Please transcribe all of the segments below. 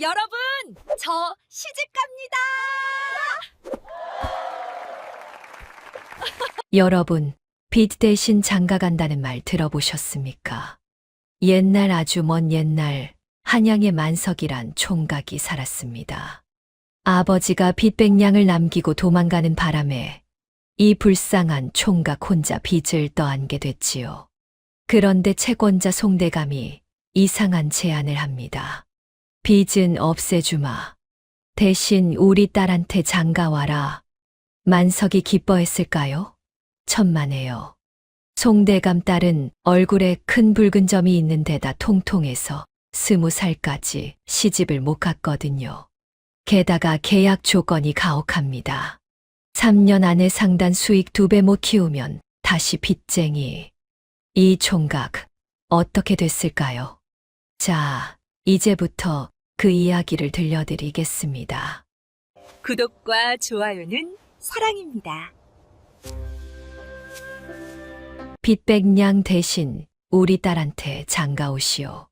여러분, 저 시집 갑니다. 여러분, 빚 대신 장가 간다는 말 들어보셨습니까? 옛날 아주 먼 옛날 한양의 만석이란 총각이 살았습니다. 아버지가 빚 100냥을 남기고 도망가는 바람에 이 불쌍한 총각 혼자 빚을 떠안게 됐지요. 그런데 채권자 송대감이 이상한 제안을 합니다. 빚은 없애주마. 대신 우리 딸한테 장가 와라. 만석이 기뻐했을까요? 천만에요. 송대감 딸은 얼굴에 큰 붉은 점이 있는 데다 통통해서 20살까지 시집을 못 갔거든요. 게다가 계약 조건이 가혹합니다. 3년 안에 상단 수익 2배 못 키우면 다시 빚쟁이. 이 총각 어떻게 됐을까요? 자, 이제부터 그 이야기를 들려드리겠습니다. 구독과 좋아요는 사랑입니다. 빚 100냥 대신 우리 딸한테 장가 오시오.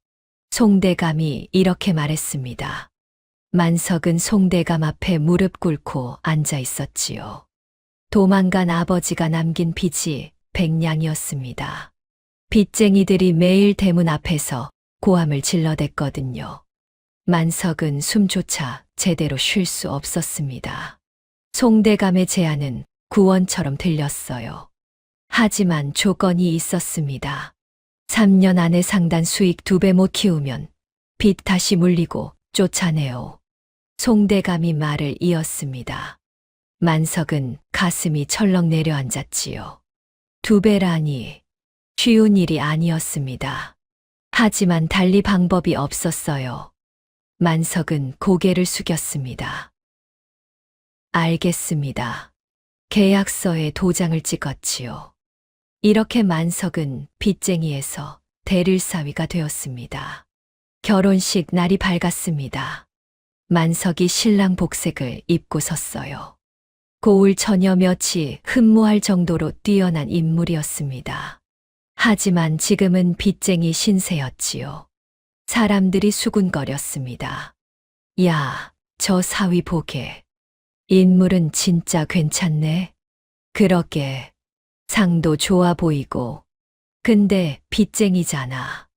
송대감이 이렇게 말했습니다. 만석은 송대감 앞에 무릎 꿇고 앉아 있었지요. 도망간 아버지가 남긴 빚이 100냥이었습니다. 빚쟁이들이 매일 대문 앞에서 고함을 질러댔거든요. 만석은 숨조차 제대로 쉴 수 없었습니다. 송대감의 제안은 구원처럼 들렸어요. 하지만 조건이 있었습니다. 3년 안에 상단 수익 2배 못 키우면 빚 다시 물리고 쫓아내오. 송대감이 말을 이었습니다. 만석은 가슴이 철렁 내려앉았지요. 2배라니 쉬운 일이 아니었습니다. 하지만 달리 방법이 없었어요. 만석은 고개를 숙였습니다. 알겠습니다. 계약서에 도장을 찍었지요. 이렇게 만석은 빚쟁이에서 대릴사위가 되었습니다. 결혼식 날이 밝았습니다. 만석이 신랑 복색을 입고 섰어요. 고을 처녀 몇이 흠모할 정도로 뛰어난 인물이었습니다. 하지만 지금은 빚쟁이 신세였지요. 사람들이 수군거렸습니다. 야, 저 사위 보게. 인물은 진짜 괜찮네. 그러게. 상도 좋아 보이고. 근데 빚쟁이잖아.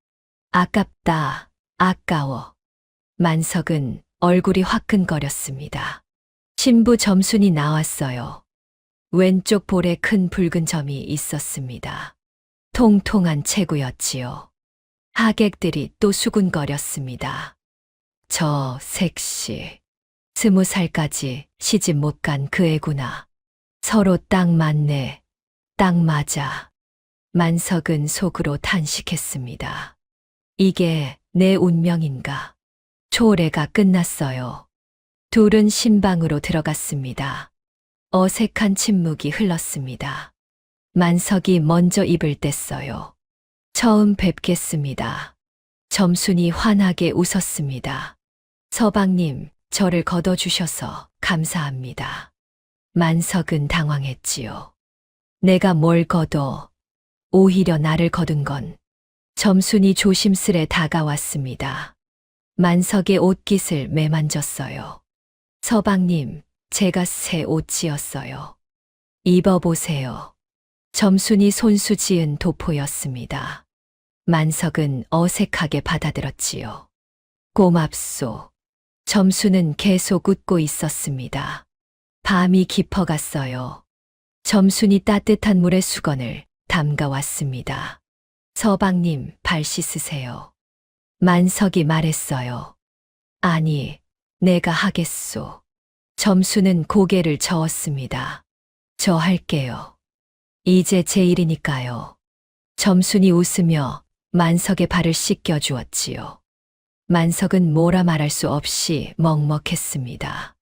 아깝다. 아까워. 만석은 얼굴이 화끈거렸습니다. 신부 점순이 나왔어요. 왼쪽 볼에 큰 붉은 점이 있었습니다. 통통한 체구였지요. 하객들이 또 수군거렸습니다. 저 색시. 20살까지 시집 못 간 그 애구나. 서로 딱 맞네. 딱 맞아. 만석은 속으로 탄식했습니다. 이게 내 운명인가. 초래가 끝났어요. 둘은 신방으로 들어갔습니다. 어색한 침묵이 흘렀습니다. 만석이 먼저 입을 뗐어요. 처음 뵙겠습니다. 점순이 환하게 웃었습니다. 서방님, 저를 걷어주셔서 감사합니다. 만석은 당황했지요. 내가 뭘 걷어? 오히려 나를 거둔 건. 점순이 조심스레 다가왔습니다. 만석의 옷깃을 매만졌어요. 서방님, 제가 새 옷 지었어요. 입어보세요. 점순이 손수 지은 도포였습니다. 만석은 어색하게 받아들었지요. 고맙소. 점순은 계속 웃고 있었습니다. 밤이 깊어갔어요. 점순이 따뜻한 물에 수건을 담가왔습니다. 서방님, 발 씻으세요. 만석이 말했어요. 아니, 내가 하겠소. 점순은 고개를 저었습니다. 저 할게요. 이제 제 일이니까요. 점순이 웃으며 만석의 발을 씻겨 주었지요. 만석은 뭐라 말할 수 없이 먹먹했습니다.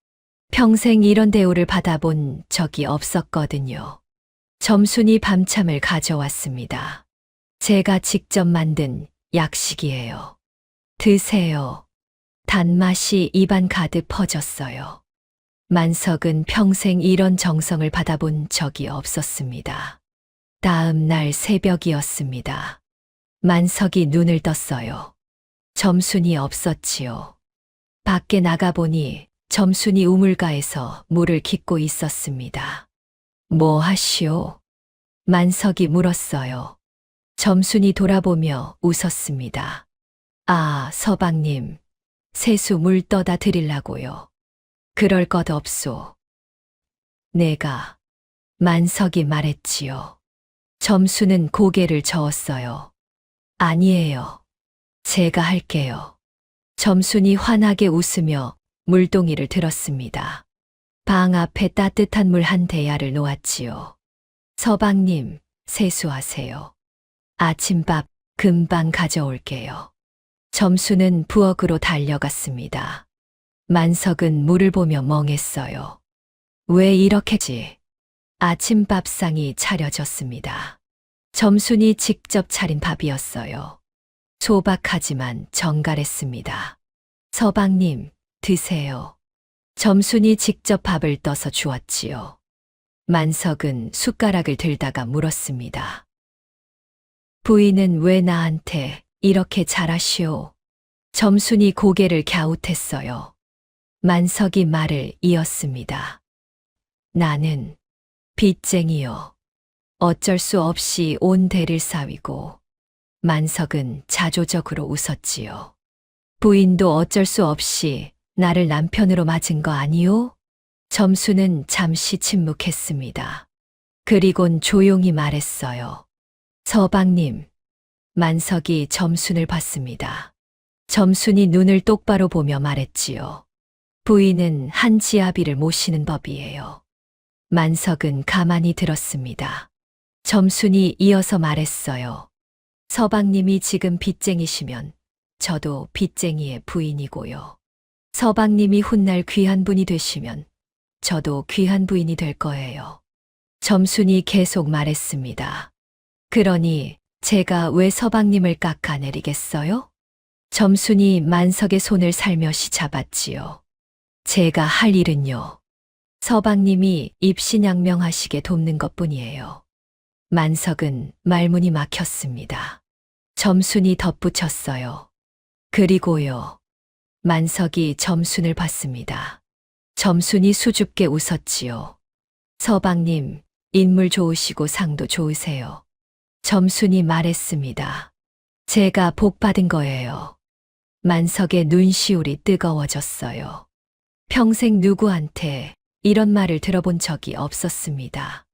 평생 이런 대우를 받아본 적이 없었거든요. 점순이 밤참을 가져왔습니다. 제가 직접 만든 약식이에요. 드세요. 단맛이 입안 가득 퍼졌어요. 만석은 평생 이런 정성을 받아본 적이 없었습니다. 다음 날 새벽이었습니다. 만석이 눈을 떴어요. 점순이 없었지요. 밖에 나가보니 점순이 우물가에서 물을 깃고 있었습니다. 뭐 하시오? 만석이 물었어요. 점순이 돌아보며 웃었습니다. 아, 서방님, 세수 물 떠다 드리려고요. 그럴 것 없소. 내가, 만석이 말했지요. 점순은 고개를 저었어요. 아니에요. 제가 할게요. 점순이 환하게 웃으며 물동이를 들었습니다. 방 앞에 따뜻한 물 한 대야를 놓았지요. 서방님, 세수하세요. 아침밥 금방 가져올게요. 점순은 부엌으로 달려갔습니다. 만석은 물을 보며 멍했어요. 왜 이렇게지? 아침밥상이 차려졌습니다. 점순이 직접 차린 밥이었어요. 소박하지만 정갈했습니다. 서방님, 드세요. 점순이 직접 밥을 떠서 주었지요. 만석은 숟가락을 들다가 물었습니다. 부인은 왜 나한테 이렇게 잘하시오? 점순이 고개를 갸웃했어요. 만석이 말을 이었습니다. 나는 빚쟁이요. 어쩔 수 없이 온 대를 싸위고. 만석은 자조적으로 웃었지요. 부인도 어쩔 수 없이 나를 남편으로 맞은 거 아니오? 점순은 잠시 침묵했습니다. 그리곤 조용히 말했어요. 서방님. 만석이 점순을 봤습니다. 점순이 눈을 똑바로 보며 말했지요. 부인은 한지아비를 모시는 법이에요. 만석은 가만히 들었습니다. 점순이 이어서 말했어요. 서방님이 지금 빚쟁이시면 저도 빚쟁이의 부인이고요. 서방님이 훗날 귀한 분이 되시면 저도 귀한 부인이 될 거예요. 점순이 계속 말했습니다. 그러니 제가 왜 서방님을 깎아내리겠어요? 점순이 만석의 손을 살며시 잡았지요. 제가 할 일은요. 서방님이 입신양명하시게 돕는 것뿐이에요. 만석은 말문이 막혔습니다. 점순이 덧붙였어요. 그리고요. 만석이 점순을 봤습니다. 점순이 수줍게 웃었지요. 서방님, 인물 좋으시고 상도 좋으세요. 점순이 말했습니다. 제가 복 받은 거예요. 만석의 눈시울이 뜨거워졌어요. 평생 누구한테 이런 말을 들어본 적이 없었습니다.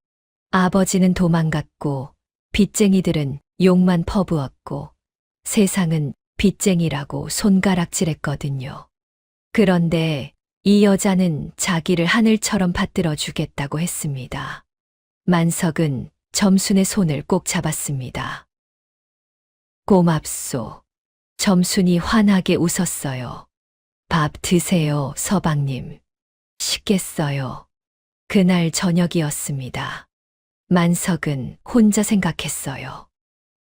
아버지는 도망갔고 빚쟁이들은 욕만 퍼부었고 세상은 빚쟁이라고 손가락질했거든요. 그런데 이 여자는 자기를 하늘처럼 받들어 주겠다고 했습니다. 만석은 점순의 손을 꼭 잡았습니다. 고맙소. 점순이 환하게 웃었어요. 밥 드세요, 서방님. 식겠어요. 그날 저녁이었습니다. 만석은 혼자 생각했어요.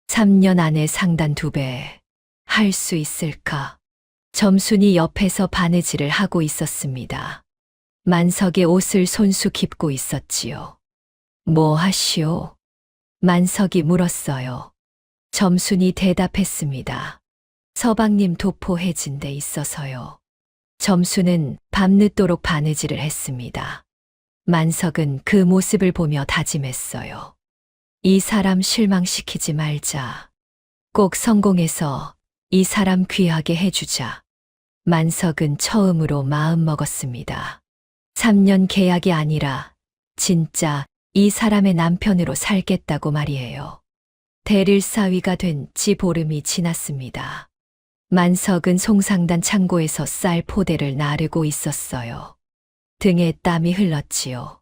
3년 안에 상단 2배. 할 수 있을까? 점순이 옆에서 바느질을 하고 있었습니다. 만석의 옷을 손수 깁고 있었지요. 뭐 하시오? 만석이 물었어요. 점순이 대답했습니다. 서방님 도포 해진 데 있어서요. 점순은 밤늦도록 바느질을 했습니다. 만석은 그 모습을 보며 다짐했어요. 이 사람 실망시키지 말자. 꼭 성공해서 이 사람 귀하게 해주자. 만석은 처음으로 마음먹었습니다. 3년 계약이 아니라 진짜 이 사람의 남편으로 살겠다고 말이에요. 대릴사위가 된 지 보름이 지났습니다. 만석은 송상단 창고에서 쌀 포대를 나르고 있었어요. 등에 땀이 흘렀지요.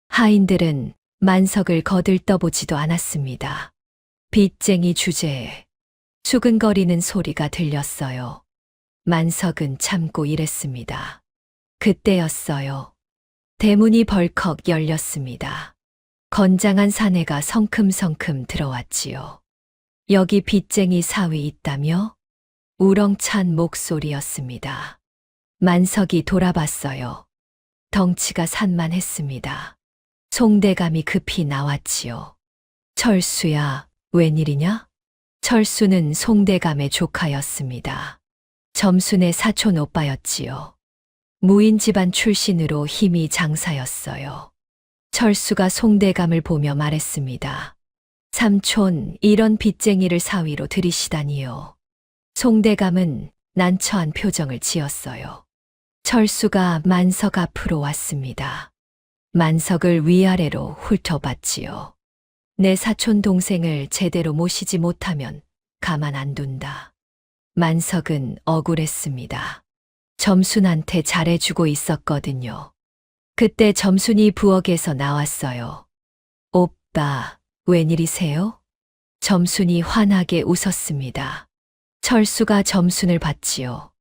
하인들은 만석을 거들떠보지도 않았습니다. 빚쟁이 주제에 수근거리는 소리가 들렸어요. 만석은 참고 일했습니다. 그때였어요. 대문이 벌컥 열렸습니다. 건장한 사내가 성큼성큼 들어왔지요. 여기 빚쟁이 사위 있다며? 우렁찬 목소리였습니다. 만석이 돌아봤어요. 덩치가 산만했습니다. 송대감이 급히 나왔지요. 철수야, 웬일이냐? 철수는 송대감의 조카였습니다. 점순의 사촌 오빠였지요. 무인 집안 출신으로 힘이 장사였어요. 철수가 송대감을 보며 말했습니다. 삼촌, 이런 빚쟁이를 사위로 들이시다니요. 송대감은 난처한 표정을 지었어요. 철수가 만석 앞으로 왔습니다. 만석을 위아래로 훑어봤지요. 내 사촌 동생을 제대로 모시지 못하면 가만 안 둔다. 만석은 억울했습니다. 점순한테 잘해주고 있었거든요. 그때 점순이 부엌에서 나왔어요. 오빠, 웬일이세요? 점순이 환하게 웃었습니다. 철수가 점순을 봤지요.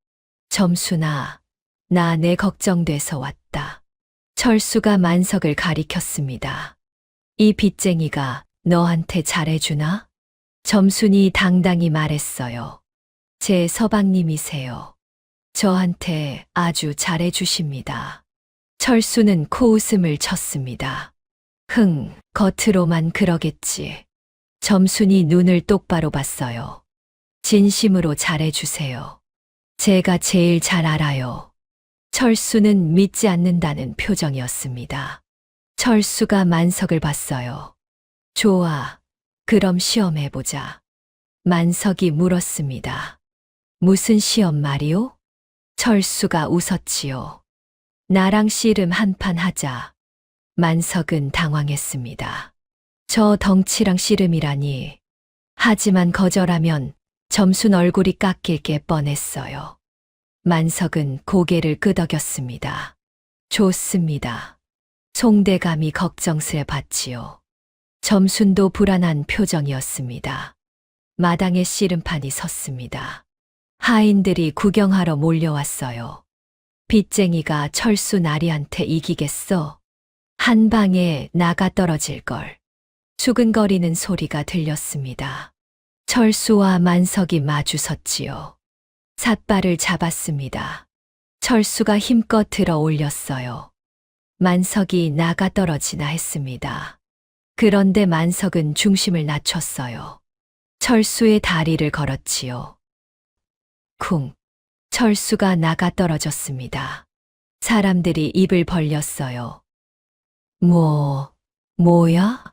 점순아, 나 내 걱정돼서 왔다. 철수가 만석을 가리켰습니다. 이 빚쟁이가 너한테 잘해주나? 점순이 당당히 말했어요. 제 서방님이세요. 저한테 아주 잘해주십니다. 철수는 코웃음을 쳤습니다. 겉으로만 그러겠지. 점순이 눈을 똑바로 봤어요. 진심으로 잘해주세요. 제가 제일 잘 알아요. 철수는 믿지 않는다는 표정이었습니다. 철수가 만석을 봤어요. 좋아, 그럼 시험해보자. 만석이 물었습니다. 무슨 시험 말이오? 철수가 웃었지요. 나랑 씨름 한판 하자. 만석은 당황했습니다. 저 덩치랑 씨름이라니. 하지만 거절하면 점순 얼굴이 깎일 게 뻔했어요. 만석은 고개를 끄덕였습니다. 좋습니다. 송대감이 걱정스레 봤지요. 점순도 불안한 표정이었습니다. 마당에 씨름판이 섰습니다. 하인들이 구경하러 몰려왔어요. 빚쟁이가 철수 나리한테 이기겠어? 한 방에 나가 떨어질걸. 수근거리는 소리가 들렸습니다. 철수와 만석이 마주 섰지요. 삿발을 잡았습니다. 철수가 힘껏 들어 올렸어요. 만석이 나가 떨어지나 했습니다. 그런데 만석은 중심을 낮췄어요. 철수의 다리를 걸었지요. 쿵. 철수가 나가 떨어졌습니다. 사람들이 입을 벌렸어요. 뭐야?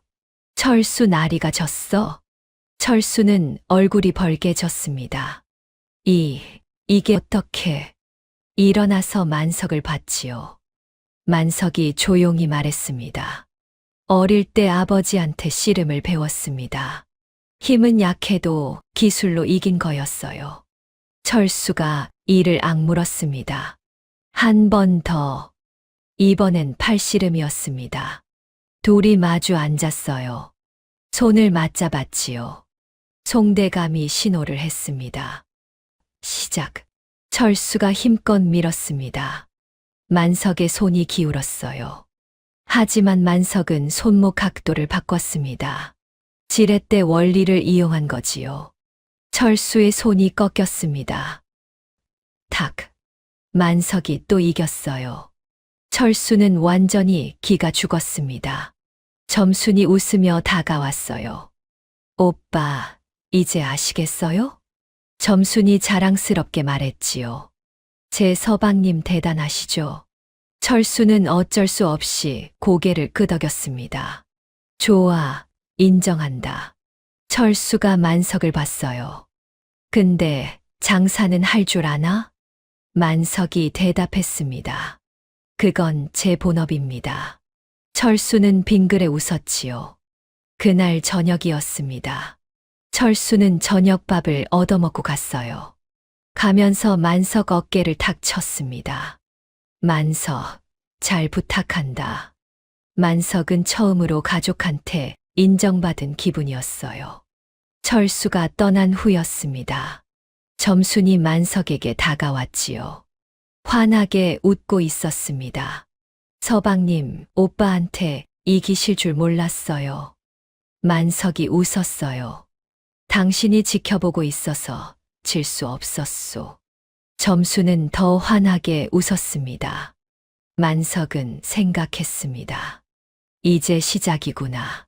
철수 나리가 졌어? 철수는 얼굴이 벌개졌습니다. 이게 어떻게? 일어나서 만석을 봤지요. 만석이 조용히 말했습니다. 어릴 때 아버지한테 씨름을 배웠습니다. 힘은 약해도 기술로 이긴 거였어요. 철수가 이를 악물었습니다. 한 번 더. 이번엔 팔씨름이었습니다. 둘이 마주 앉았어요. 손을 맞잡았지요. 송대감이 신호를 했습니다. 시작. 철수가 힘껏 밀었습니다. 만석의 손이 기울었어요. 하지만 만석은 손목 각도를 바꿨습니다. 지렛대 원리를 이용한 거지요. 철수의 손이 꺾였습니다. 탁. 만석이 또 이겼어요. 철수는 완전히 기가 죽었습니다. 점순이 웃으며 다가왔어요. 오빠, 이제 아시겠어요? 점순이 자랑스럽게 말했지요. 제 서방님 대단하시죠? 철수는 어쩔 수 없이 고개를 끄덕였습니다. 좋아, 인정한다. 철수가 만석을 봤어요. 근데 장사는 할 줄 아나? 만석이 대답했습니다. 그건 제 본업입니다. 철수는 빙그레 웃었지요. 그날 저녁이었습니다. 철수는 저녁밥을 얻어먹고 갔어요. 가면서 만석 어깨를 탁 쳤습니다. 만석, 잘 부탁한다. 만석은 처음으로 가족한테 인정받은 기분이었어요. 철수가 떠난 후였습니다. 점순이 만석에게 다가왔지요. 환하게 웃고 있었습니다. 서방님, 오빠한테 이기실 줄 몰랐어요. 만석이 웃었어요. 당신이 지켜보고 있어서 질 수 없었소. 점수는 더 환하게 웃었습니다. 만석은 생각했습니다. 이제 시작이구나.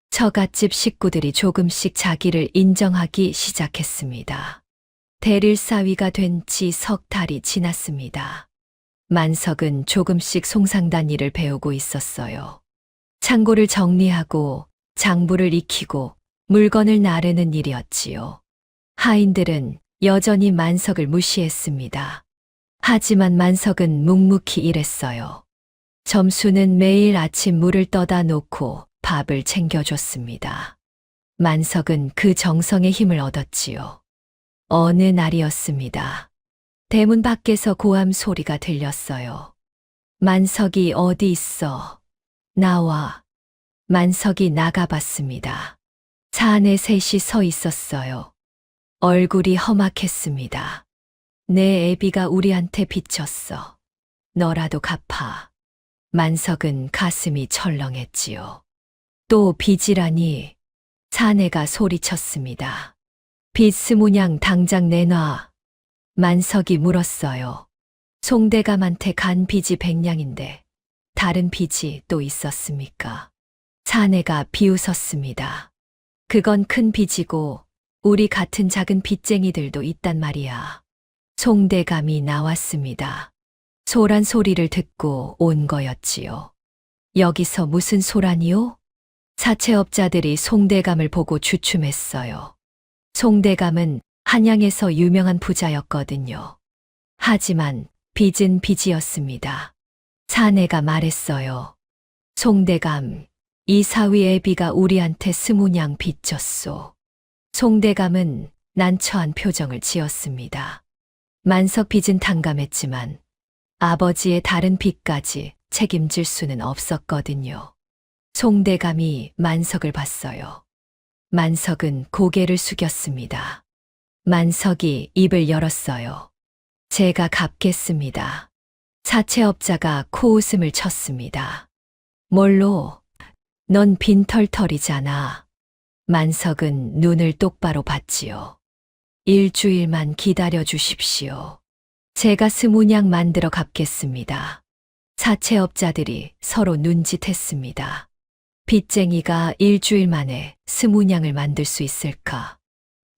처갓집 식구들이 조금씩 자기를 인정하기 시작했습니다. 대릴사위가 된 지 석 달이 지났습니다. 만석은 조금씩 송상단 일을 배우고 있었어요. 창고를 정리하고 장부를 익히고 물건을 나르는 일이었지요. 하인들은 여전히 만석을 무시했습니다. 하지만 만석은 묵묵히 일했어요. 점수는 매일 아침 물을 떠다 놓고 밥을 챙겨줬습니다. 만석은 그 정성의 힘을 얻었지요. 어느 날이었습니다. 대문 밖에서 고함 소리가 들렸어요. 만석이 어디 있어? 나와. 만석이 나가봤습니다. 차 안에 셋이 서 있었어요. 얼굴이 험악했습니다. 내 애비가 우리한테 빚졌어. 너라도 갚아. 만석은 가슴이 철렁했지요. 또 빚이라니. 사내가 소리쳤습니다. 빚 20냥 당장 내놔. 만석이 물었어요. 송대감한테 간 빚이 100냥인데 다른 빚이 또 있었습니까? 사내가 비웃었습니다. 그건 큰 빚이고 우리 같은 작은 빚쟁이들도 있단 말이야. 송대감이 나왔습니다. 소란 소리를 듣고 온 거였지요. 여기서 무슨 소란이요? 사채업자들이 송대감을 보고 주춤했어요. 송대감은 한양에서 유명한 부자였거든요. 하지만 빚은 빚이었습니다. 사내가 말했어요. 송대감, 이 사위 애비가 우리한테 20냥 빚졌소. 송대감은 난처한 표정을 지었습니다. 만석 빚은 탕감했지만 아버지의 다른 빚까지 책임질 수는 없었거든요. 송대감이 만석을 봤어요. 만석은 고개를 숙였습니다. 만석이 입을 열었어요. 제가 갚겠습니다. 사채업자가 코웃음을 쳤습니다. 뭘로? 넌 빈털털이잖아. 만석은 눈을 똑바로 봤지요. 일주일만 기다려 주십시오. 제가 20냥 만들어 갚겠습니다. 사채업자들이 서로 눈짓했습니다. 빚쟁이가 일주일 만에 20냥을 만들 수 있을까?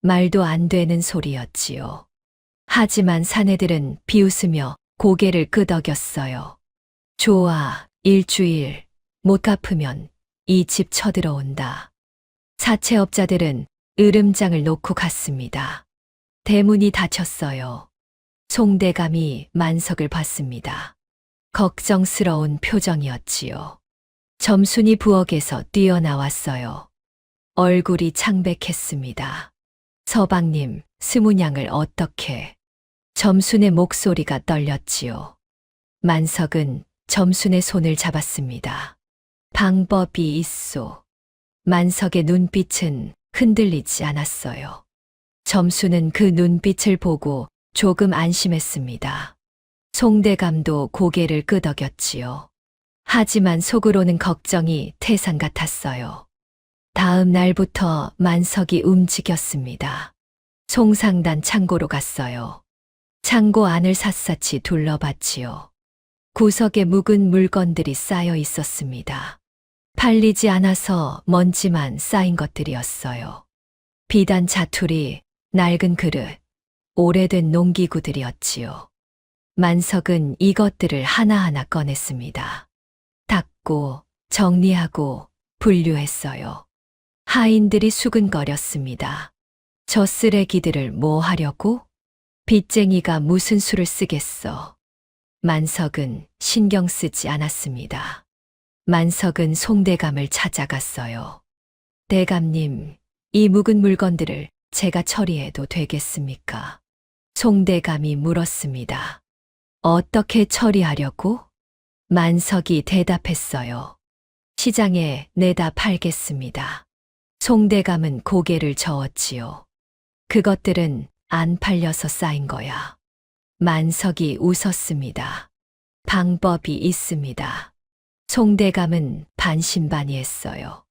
말도 안 되는 소리였지요. 하지만 사내들은 비웃으며 고개를 끄덕였어요. 좋아, 일주일. 못 갚으면 이 집 쳐들어온다. 사채업자들은 으름장을 놓고 갔습니다. 대문이 닫혔어요. 송대감이 만석을 봤습니다. 걱정스러운 표정이었지요. 점순이 부엌에서 뛰어나왔어요. 얼굴이 창백했습니다. 서방님, 20냥을 어떻게? 점순의 목소리가 떨렸지요. 만석은 점순의 손을 잡았습니다. 방법이 있소. 만석의 눈빛은 흔들리지 않았어요. 점순은 그 눈빛을 보고 조금 안심했습니다. 송대감도 고개를 끄덕였지요. 하지만 속으로는 걱정이 태산 같았어요. 다음 날부터 만석이 움직였습니다. 송상단 창고로 갔어요. 창고 안을 샅샅이 둘러봤지요. 구석에 묵은 물건들이 쌓여 있었습니다. 팔리지 않아서 먼지만 쌓인 것들이었어요. 비단 자투리, 낡은 그릇, 오래된 농기구들이었지요. 만석은 이것들을 하나하나 꺼냈습니다. 닦고, 정리하고, 분류했어요. 하인들이 수근거렸습니다. 저 쓰레기들을 뭐 하려고? 빚쟁이가 무슨 수를 쓰겠어. 만석은 신경 쓰지 않았습니다. 만석은 송대감을 찾아갔어요. 대감님, 이 묵은 물건들을 제가 처리해도 되겠습니까? 송대감이 물었습니다. 어떻게 처리하려고? 만석이 대답했어요. 시장에 내다 팔겠습니다. 송대감은 고개를 저었지요. 그것들은 안 팔려서 쌓인 거야. 만석이 웃었습니다. 방법이 있습니다. 송대감은 반신반의했어요.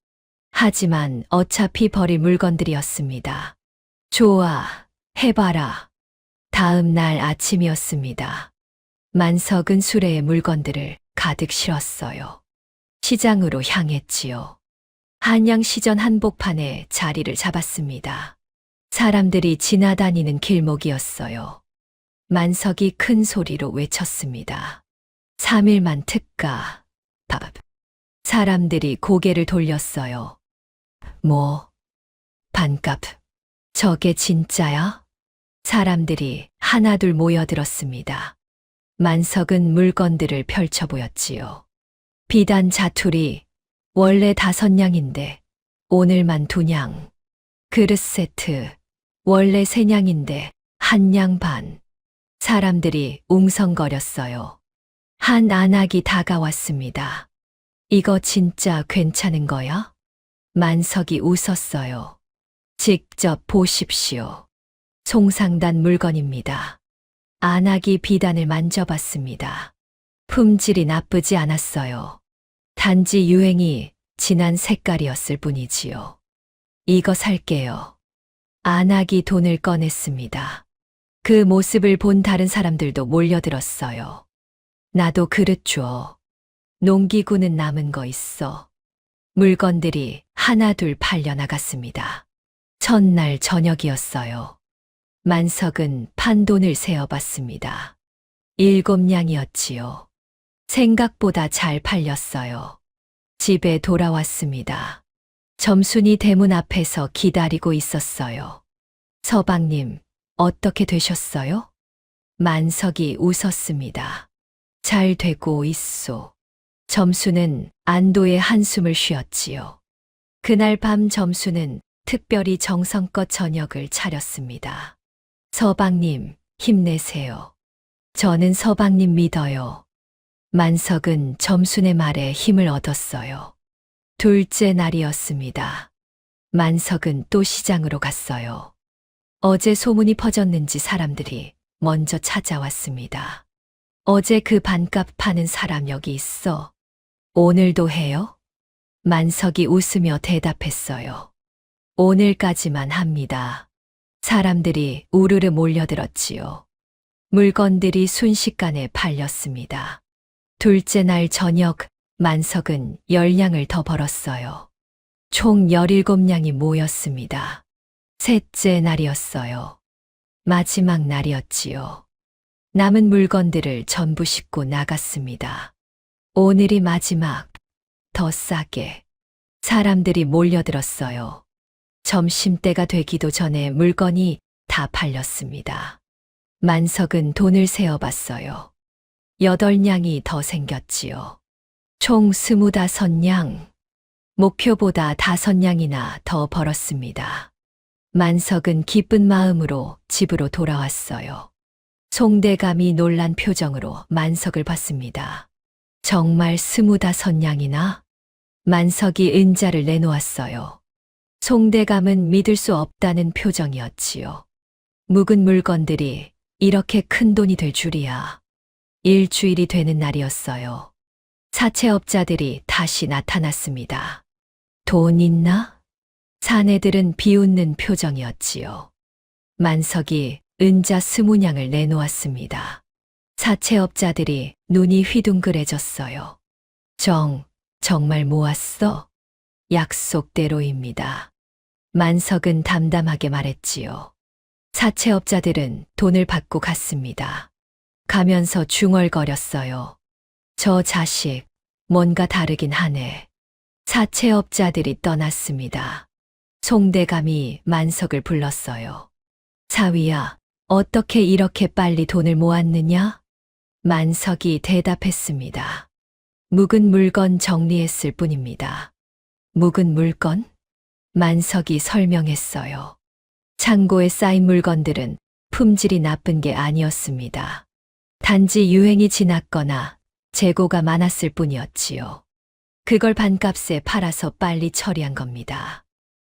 하지만 어차피 버릴 물건들이었습니다. 좋아, 해봐라. 다음 날 아침이었습니다. 만석은 수레에 물건들을 가득 실었어요. 시장으로 향했지요. 한양시전 한복판에 자리를 잡았습니다. 사람들이 지나다니는 길목이었어요. 만석이 큰 소리로 외쳤습니다. 3일만 특가. 밥. 사람들이 고개를 돌렸어요. 뭐, 반값. 저게 진짜야? 사람들이 하나둘 모여들었습니다. 만석은 물건들을 펼쳐 보였지요. 비단 자투리, 원래 5냥인데, 오늘만 2냥. 그릇 세트, 원래 3냥인데, 1냥 반. 사람들이 웅성거렸어요. 한 안악이 다가왔습니다. 이거 진짜 괜찮은 거야? 만석이 웃었어요. 직접 보십시오. 송상단 물건입니다. 안악이 비단을 만져봤습니다. 품질이 나쁘지 않았어요. 단지 유행이 진한 색깔이었을 뿐이지요. 이거 살게요. 안악이 돈을 꺼냈습니다. 그 모습을 본 다른 사람들도 몰려들었어요. 나도 그릇 줘. 농기구는 남은 거 있어. 물건들이 하나둘 팔려나갔습니다. 첫날 저녁이었어요. 만석은 판돈을 세어봤습니다. 7냥이었지요. 생각보다 잘 팔렸어요. 집에 돌아왔습니다. 점순이 대문 앞에서 기다리고 있었어요. 서방님, 어떻게 되셨어요? 만석이 웃었습니다. 잘 되고 있소. 점수는 안도의 한숨을 쉬었지요. 그날 밤 점수는 특별히 정성껏 저녁을 차렸습니다. 서방님, 힘내세요. 저는 서방님 믿어요. 만석은 점순의 말에 힘을 얻었어요. 둘째 날이었습니다. 만석은 또 시장으로 갔어요. 어제 소문이 퍼졌는지 사람들이 먼저 찾아왔습니다. 어제 그 반값 파는 사람 여기 있어. 오늘도 해요? 만석이 웃으며 대답했어요. 오늘까지만 합니다. 사람들이 우르르 몰려들었지요. 물건들이 순식간에 팔렸습니다. 둘째 날 저녁 만석은 10냥을 더 벌었어요. 총 17냥이 모였습니다. 셋째 날이었어요. 마지막 날이었지요. 남은 물건들을 전부 싣고 나갔습니다. 오늘이 마지막, 더 싸게. 사람들이 몰려들었어요. 점심때가 되기도 전에 물건이 다 팔렸습니다. 만석은 돈을 세어봤어요. 8냥이 더 생겼지요. 총 25냥. 목표보다 5냥이나 더 벌었습니다. 만석은 기쁜 마음으로 집으로 돌아왔어요. 송대감이 놀란 표정으로 만석을 봤습니다. 정말 25냥이나? 만석이 은자를 내놓았어요. 송대감은 믿을 수 없다는 표정이었지요. 묵은 물건들이 이렇게 큰 돈이 될 줄이야. 일주일이 되는 날이었어요. 사채업자들이 다시 나타났습니다. 돈 있나? 사내들은 비웃는 표정이었지요. 만석이 은자 20냥을 내놓았습니다. 사채업자들이 눈이 휘둥그레졌어요. 정말 모았어? 약속대로입니다. 만석은 담담하게 말했지요. 사채업자들은 돈을 받고 갔습니다. 가면서 중얼거렸어요. 저 자식, 뭔가 다르긴 하네. 사채업자들이 떠났습니다. 송대감이 만석을 불렀어요. 사위야, 어떻게 이렇게 빨리 돈을 모았느냐? 만석이 대답했습니다. 묵은 물건 정리했을 뿐입니다. 묵은 물건? 만석이 설명했어요. 창고에 쌓인 물건들은 품질이 나쁜 게 아니었습니다. 단지 유행이 지났거나 재고가 많았을 뿐이었지요. 그걸 반값에 팔아서 빨리 처리한 겁니다.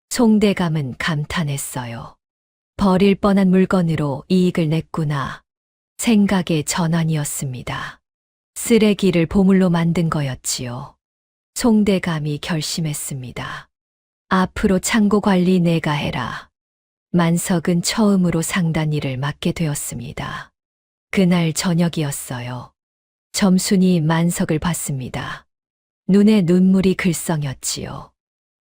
송대감은 감탄했어요. 버릴 뻔한 물건으로 이익을 냈구나. 생각의 전환이었습니다. 쓰레기를 보물로 만든 거였지요. 송대감이 결심했습니다. 앞으로 창고 관리 내가 해라. 만석은 처음으로 상단 일을 맡게 되었습니다. 그날 저녁이었어요. 점순이 만석을 봤습니다. 눈에 눈물이 글썽였지요.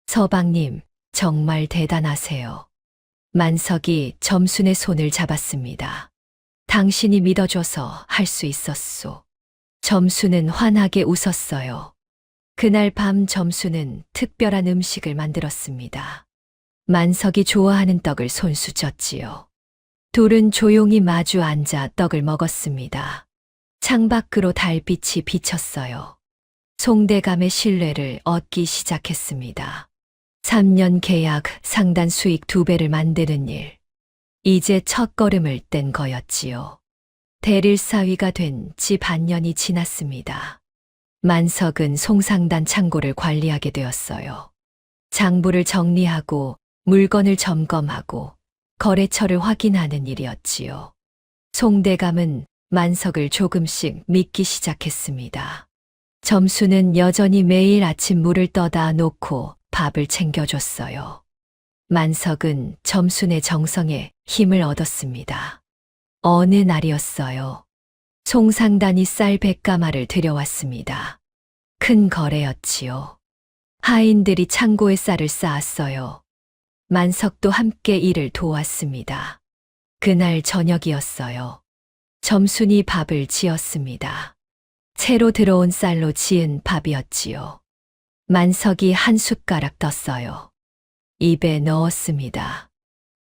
서방님, 정말 대단하세요. 만석이 점순의 손을 잡았습니다. 당신이 믿어줘서 할 수 있었소. 점수는 환하게 웃었어요. 그날 밤 점수는 특별한 음식을 만들었습니다. 만석이 좋아하는 떡을 손수 젓지요. 둘은 조용히 마주 앉아 떡을 먹었습니다. 창밖으로 달빛이 비쳤어요. 송대감의 신뢰를 얻기 시작했습니다. 3년 계약, 상단 수익 2배를 만드는 일. 이제 첫걸음을 뗀 거였지요. 대릴사위가 된 지 반년이 지났습니다. 만석은 송상단 창고를 관리하게 되었어요. 장부를 정리하고 물건을 점검하고 거래처를 확인하는 일이었지요. 송대감은 만석을 조금씩 믿기 시작했습니다. 점수는 여전히 매일 아침 물을 떠다 놓고 밥을 챙겨줬어요. 만석은 점순의 정성에 힘을 얻었습니다. 어느 날이었어요. 송상단이 쌀 100가마를 들여왔습니다. 큰 거래였지요. 하인들이 창고에 쌀을 쌓았어요. 만석도 함께 일을 도왔습니다. 그날 저녁이었어요. 점순이 밥을 지었습니다. 새로 들어온 쌀로 지은 밥이었지요. 만석이 한 숟가락 떴어요. 입에 넣었습니다.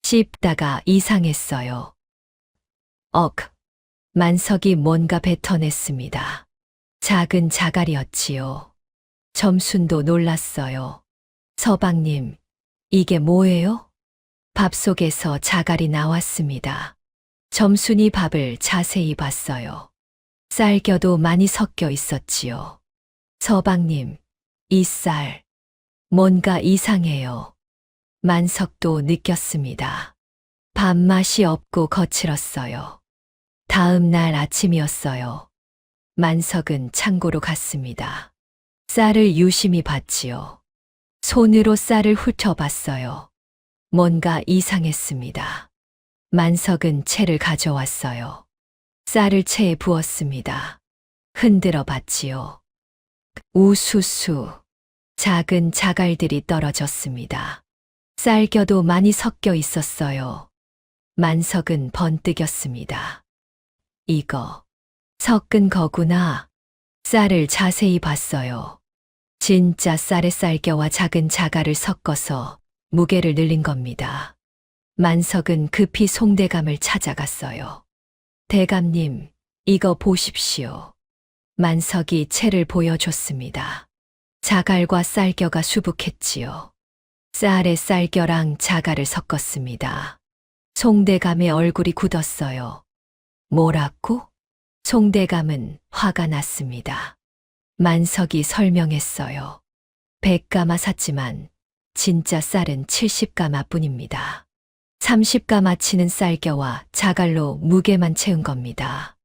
씹다가 이상했어요. 만석이 뭔가 뱉어냈습니다. 작은 자갈이었지요. 점순도 놀랐어요. 서방님, 이게 뭐예요? 밥 속에서 자갈이 나왔습니다. 점순이 밥을 자세히 봤어요. 쌀겨도 많이 섞여 있었지요. 서방님, 이 쌀, 뭔가 이상해요. 만석도 느꼈습니다. 밥맛이 없고 거칠었어요. 다음 날 아침이었어요. 만석은 창고로 갔습니다. 쌀을 유심히 봤지요. 손으로 쌀을 훑어봤어요. 뭔가 이상했습니다. 만석은 채를 가져왔어요. 쌀을 채에 부었습니다. 흔들어 봤지요. 우수수. 작은 자갈들이 떨어졌습니다. 쌀겨도 많이 섞여 있었어요. 만석은 번뜩였습니다. 이거 섞은 거구나. 쌀을 자세히 봤어요. 진짜 쌀의 쌀겨와 작은 자갈을 섞어서 무게를 늘린 겁니다. 만석은 급히 송대감을 찾아갔어요. 대감님, 이거 보십시오. 만석이 채를 보여줬습니다. 자갈과 쌀겨가 수북했지요. 쌀에 쌀겨랑 자갈을 섞었습니다. 송대감의 얼굴이 굳었어요. 뭐라고? 송대감은 화가 났습니다. 만석이 설명했어요. 100가마 샀지만 진짜 쌀은 70가마 뿐입니다. 30가마 치는 쌀겨와 자갈로 무게만 채운 겁니다.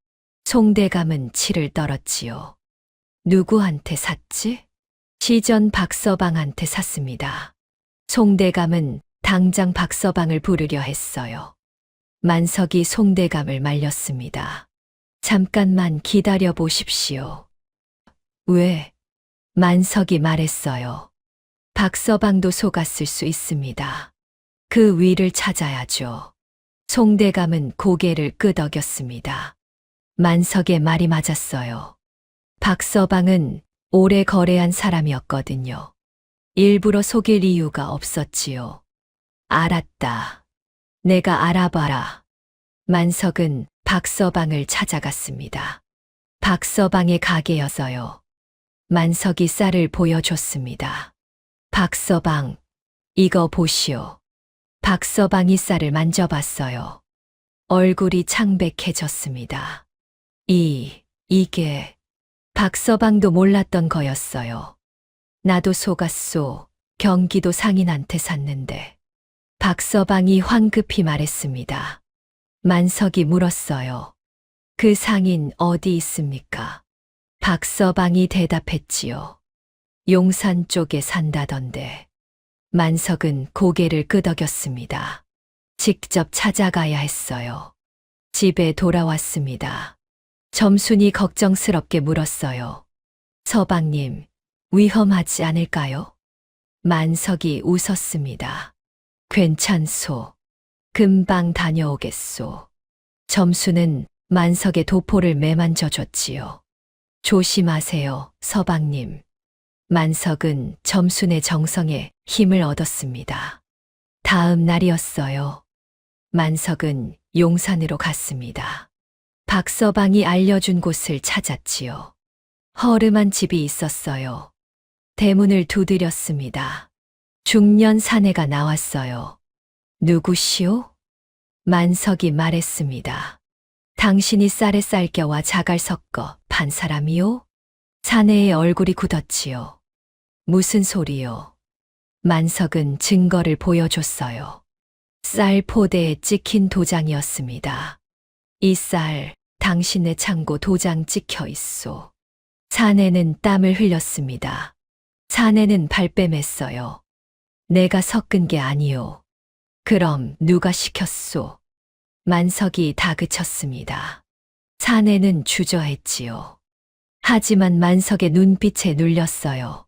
송대감은 치를 떨었지요. 누구한테 샀지? 시전 박서방한테 샀습니다. 송대감은 당장 박서방을 부르려 했어요. 만석이 송대감을 말렸습니다. 잠깐만 기다려 보십시오. 왜? 만석이 말했어요. 박서방도 속았을 수 있습니다. 그 위를 찾아야죠. 송대감은 고개를 끄덕였습니다. 만석의 말이 맞았어요. 박서방은 오래 거래한 사람이었거든요. 일부러 속일 이유가 없었지요. 알았다. 내가 알아봐라. 만석은 박서방을 찾아갔습니다. 박서방의 가게여서요. 만석이 쌀을 보여줬습니다. 박서방, 이거 보시오. 박서방이 쌀을 만져봤어요. 얼굴이 창백해졌습니다. 이게 박서방도 몰랐던 거였어요. 나도 속았소. 경기도 상인한테 샀는데. 박서방이 황급히 말했습니다. 만석이 물었어요. 그 상인 어디 있습니까? 박서방이 대답했지요. 용산 쪽에 산다던데. 만석은 고개를 끄덕였습니다. 직접 찾아가야 했어요. 집에 돌아왔습니다. 점순이 걱정스럽게 물었어요. 서방님, 위험하지 않을까요? 만석이 웃었습니다. 괜찮소. 금방 다녀오겠소. 점수는 만석의 도포를 매만져 줬지요. 조심하세요, 서방님. 만석은 점순의 정성에 힘을 얻었습니다. 다음 날이었어요. 만석은 용산으로 갔습니다. 박서방이 알려준 곳을 찾았지요. 허름한 집이 있었어요. 대문을 두드렸습니다. 중년 사내가 나왔어요. 누구시오? 만석이 말했습니다. 당신이 쌀에 쌀겨와 자갈 섞어 판 사람이요? 사내의 얼굴이 굳었지요. 무슨 소리요? 만석은 증거를 보여줬어요. 쌀 포대에 찍힌 도장이었습니다. 이 쌀, 당신의 창고 도장 찍혀 있소. 사내는 땀을 흘렸습니다. 사내는 발뺌했어요. 내가 섞은 게 아니오. 그럼 누가 시켰소? 만석이 다그쳤습니다. 사내는 주저했지요. 하지만 만석의 눈빛에 눌렸어요.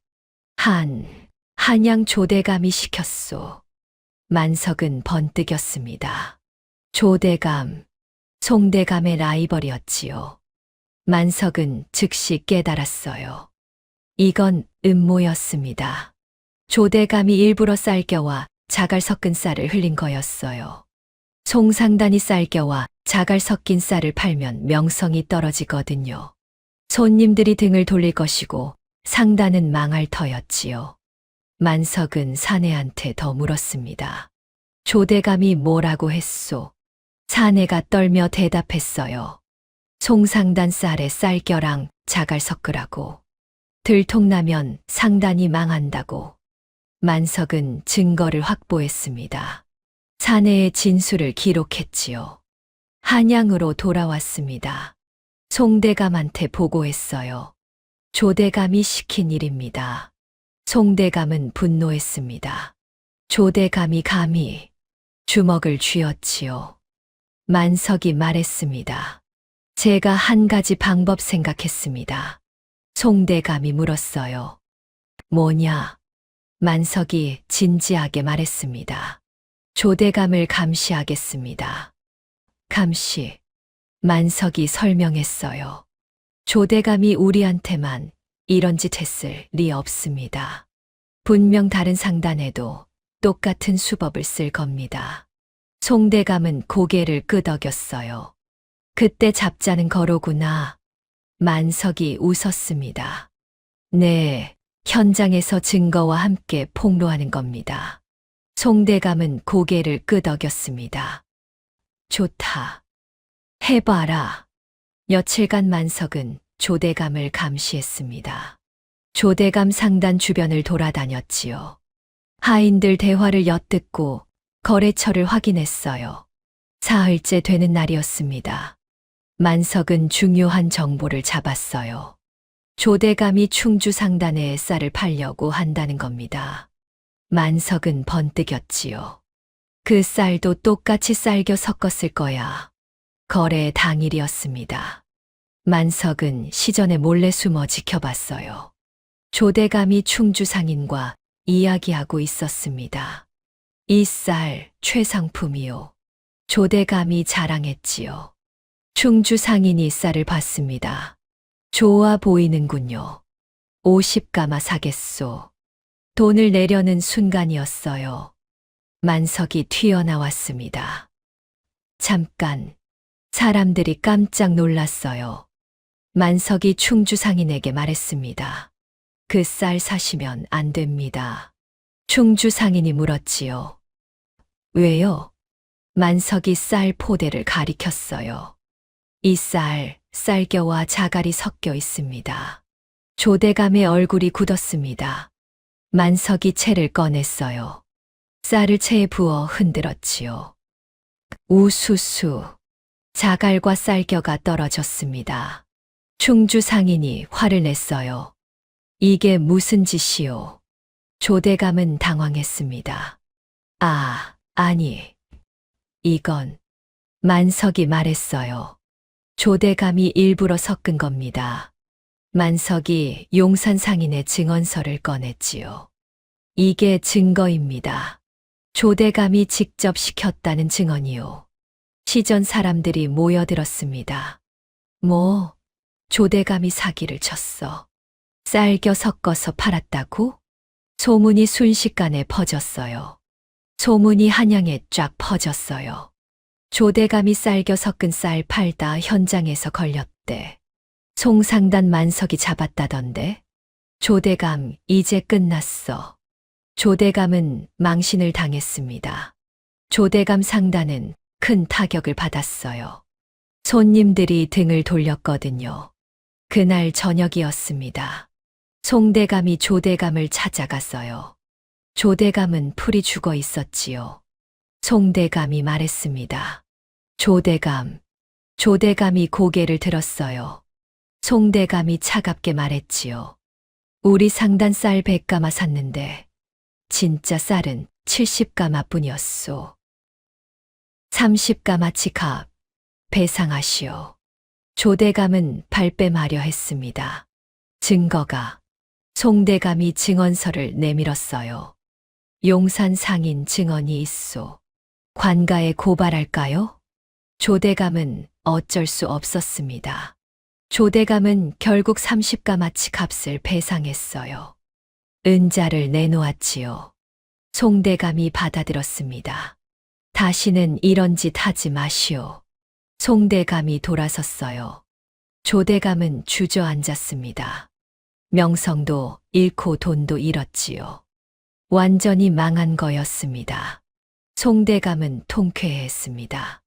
한양 조대감이 시켰소. 만석은 번뜩였습니다. 조대감, 송대감의 라이벌이었지요. 만석은 즉시 깨달았어요. 이건 음모였습니다. 조대감이 일부러 쌀겨와 자갈 섞은 쌀을 흘린 거였어요. 송상단이 쌀겨와 자갈 섞인 쌀을 팔면 명성이 떨어지거든요. 손님들이 등을 돌릴 것이고 상단은 망할 터였지요. 만석은 사내한테 더 물었습니다. 조대감이 뭐라고 했소? 사내가 떨며 대답했어요. 송상단 쌀에 쌀겨랑 자갈 섞으라고. 들통나면 상단이 망한다고. 만석은 증거를 확보했습니다. 사내의 진술을 기록했지요. 한양으로 돌아왔습니다. 송대감한테 보고했어요. 조대감이 시킨 일입니다. 송대감은 분노했습니다. 조대감이 감히 주먹을 쥐었지요. 만석이 말했습니다. 제가 한 가지 방법 생각했습니다. 송대감이 물었어요. 뭐냐? 만석이 진지하게 말했습니다. 조대감을 감시하겠습니다. 감시. 만석이 설명했어요. 조대감이 우리한테만 이런 짓 했을 리 없습니다. 분명 다른 상단에도 똑같은 수법을 쓸 겁니다. 송대감은 고개를 끄덕였어요. 그때 잡자는 거로구나. 만석이 웃었습니다. 네, 현장에서 증거와 함께 폭로하는 겁니다. 송대감은 고개를 끄덕였습니다. 좋다. 해봐라. 며칠간 만석은 조대감을 감시했습니다. 조대감 상단 주변을 돌아다녔지요. 하인들 대화를 엿듣고 거래처를 확인했어요. 사흘째 되는 날이었습니다. 만석은 중요한 정보를 잡았어요. 조대감이 충주 상단에 쌀을 팔려고 한다는 겁니다. 만석은 번뜩였지요. 그 쌀도 똑같이 쌀겨 섞었을 거야. 거래 당일이었습니다. 만석은 시전에 몰래 숨어 지켜봤어요. 조대감이 충주 상인과 이야기하고 있었습니다. 이 쌀 최상품이요. 조대감이 자랑했지요. 충주 상인이 쌀을 봤습니다. 좋아 보이는군요. 50가마 사겠소. 돈을 내려는 순간이었어요. 만석이 튀어나왔습니다. 잠깐. 사람들이 깜짝 놀랐어요. 만석이 충주 상인에게 말했습니다. 그 쌀 사시면 안 됩니다. 충주 상인이 물었지요. 왜요? 만석이 쌀 포대를 가리켰어요. 이 쌀, 쌀겨와 자갈이 섞여 있습니다. 조대감의 얼굴이 굳었습니다. 만석이 채를 꺼냈어요. 쌀을 채에 부어 흔들었지요. 우수수. 자갈과 쌀겨가 떨어졌습니다. 충주 상인이 화를 냈어요. 이게 무슨 짓이오? 조대감은 당황했습니다. 아니. 이건 만석이 말했어요. 조대감이 일부러 섞은 겁니다. 만석이 용산 상인의 증언서를 꺼냈지요. 이게 증거입니다. 조대감이 직접 시켰다는 증언이요. 시전 사람들이 모여들었습니다. 조대감이 사기를 쳤어. 쌀겨 섞어서 팔았다고? 소문이 순식간에 퍼졌어요. 소문이 한양에 쫙 퍼졌어요. 조대감이 쌀겨 섞은 쌀 팔다 현장에서 걸렸대. 송상단 만석이 잡았다던데? 조대감, 이제 끝났어. 조대감은 망신을 당했습니다. 조대감 상단은 큰 타격을 받았어요. 손님들이 등을 돌렸거든요. 그날 저녁이었습니다. 송대감이 조대감을 찾아갔어요. 조대감은 풀이 죽어 있었지요. 송대감이 말했습니다. 조대감. 조대감이 고개를 들었어요. 송대감이 차갑게 말했지요. 우리 상단 쌀 100가마 샀는데 진짜 쌀은 70가마 뿐이었소. 30가마치 값 배상하시오. 조대감은 발뺌하려 했습니다. 증거가. 송대감이 증언서를 내밀었어요. 용산 상인 증언이 있소. 관가에 고발할까요? 조대감은 어쩔 수 없었습니다. 조대감은 결국 30가마치 값을 배상했어요. 은자를 내놓았지요. 송대감이 받아들었습니다. 다시는 이런 짓 하지 마시오. 송대감이 돌아섰어요. 조대감은 주저앉았습니다. 명성도 잃고 돈도 잃었지요. 완전히 망한 거였습니다. 송대감은 통쾌했습니다.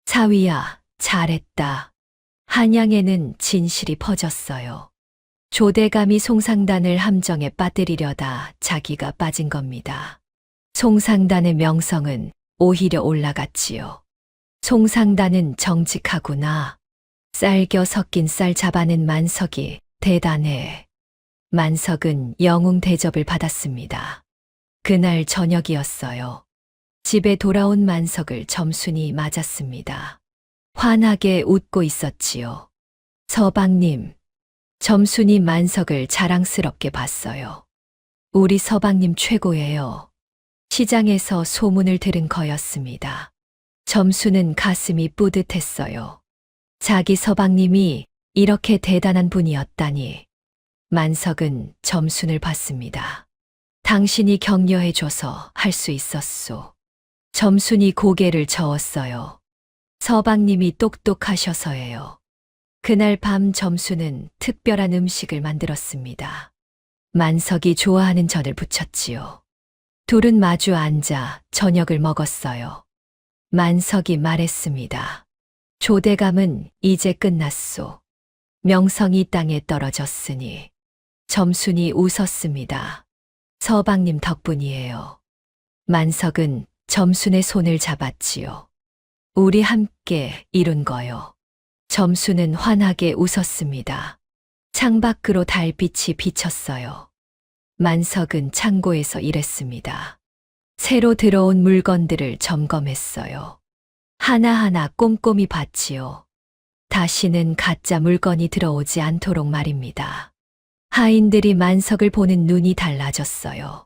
사위야, 잘했다. 한양에는 진실이 퍼졌어요. 조대감이 송상단을 함정에 빠뜨리려다 자기가 빠진 겁니다. 송상단의 명성은 오히려 올라갔지요. 송상단은 정직하구나. 쌀겨 섞인 쌀 잡아낸 만석이 대단해. 만석은 영웅 대접을 받았습니다. 그날 저녁이었어요. 집에 돌아온 만석을 점순이 맞았습니다. 환하게 웃고 있었지요. 서방님. 점순이 만석을 자랑스럽게 봤어요. 우리 서방님 최고예요. 시장에서 소문을 들은 거였습니다. 점수는 가슴이 뿌듯했어요. 자기 서방님이 이렇게 대단한 분이었다니. 만석은 점순을 받습니다. 당신이 격려해줘서 할 수 있었소. 점순이 고개를 저었어요. 서방님이 똑똑하셔서예요. 그날 밤 점순은 특별한 음식을 만들었습니다. 만석이 좋아하는 전을 부쳤지요. 둘은 마주 앉아 저녁을 먹었어요. 만석이 말했습니다. 조대감은 이제 끝났소. 명성이 땅에 떨어졌으니. 점순이 웃었습니다. 서방님 덕분이에요. 만석은 점순의 손을 잡았지요. 우리 함께 이룬 거요. 점순은 환하게 웃었습니다. 창밖으로 달빛이 비쳤어요. 만석은 창고에서 일했습니다. 새로 들어온 물건들을 점검했어요. 하나하나 꼼꼼히 봤지요. 다시는 가짜 물건이 들어오지 않도록 말입니다. 하인들이 만석을 보는 눈이 달라졌어요.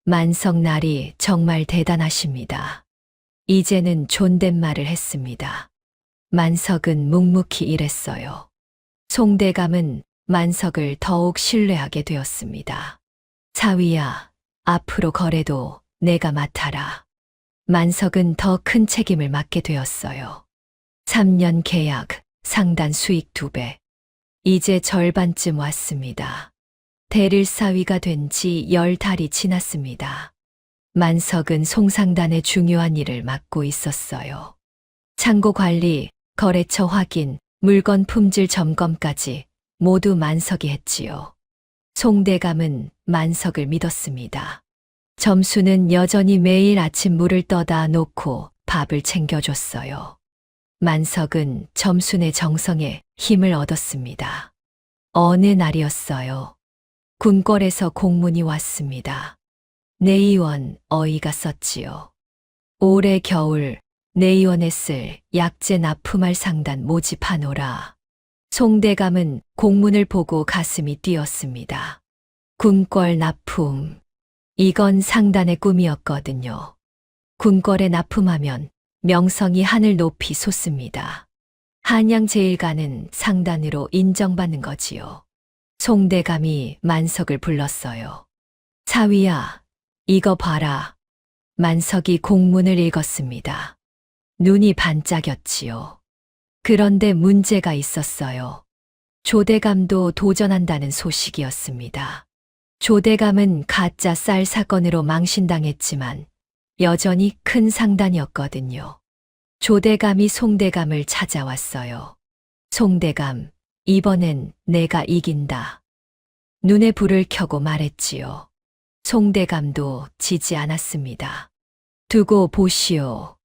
만석 날이 정말 대단하십니다. 이제는 존댓말을 했습니다. 만석은 묵묵히 일했어요. 송대감은 만석을 더욱 신뢰하게 되었습니다. 사위야, 앞으로 거래도 내가 맡아라. 만석은 더 큰 책임을 맡게 되었어요. 3년 계약, 상단 수익 2배. 이제 절반쯤 왔습니다. 대릴사위가 된 지 10달이 지났습니다. 만석은 송상단의 중요한 일을 맡고 있었어요. 창고 관리, 거래처 확인, 물건 품질 점검까지 모두 만석이 했지요. 송대감은 만석을 믿었습니다. 점수는 여전히 매일 아침 물을 떠다 놓고 밥을 챙겨줬어요. 만석은 점순의 정성에 힘을 얻었습니다. 어느 날이었어요. 궁궐에서 공문이 왔습니다. 내의원 어이가 썼지요. 올해 겨울 내의원에 쓸 약재 납품할 상단 모집하노라. 송대감은 공문을 보고 가슴이 뛰었습니다. 궁궐 납품. 이건 상단의 꿈이었거든요. 궁궐에 납품하면 명성이 하늘 높이 솟습니다. 한양제일가는 상단으로 인정받는 거지요. 송대감이 만석을 불렀어요. 사위야, 이거 봐라. 만석이 공문을 읽었습니다. 눈이 반짝였지요. 그런데 문제가 있었어요. 조대감도 도전한다는 소식이었습니다. 조대감은 가짜 쌀 사건으로 망신당했지만 여전히 큰 상단이었거든요. 조대감이 송대감을 찾아왔어요. 송대감, 이번엔 내가 이긴다. 눈에 불을 켜고 말했지요. 송대감도 지지 않았습니다. 두고 보시오.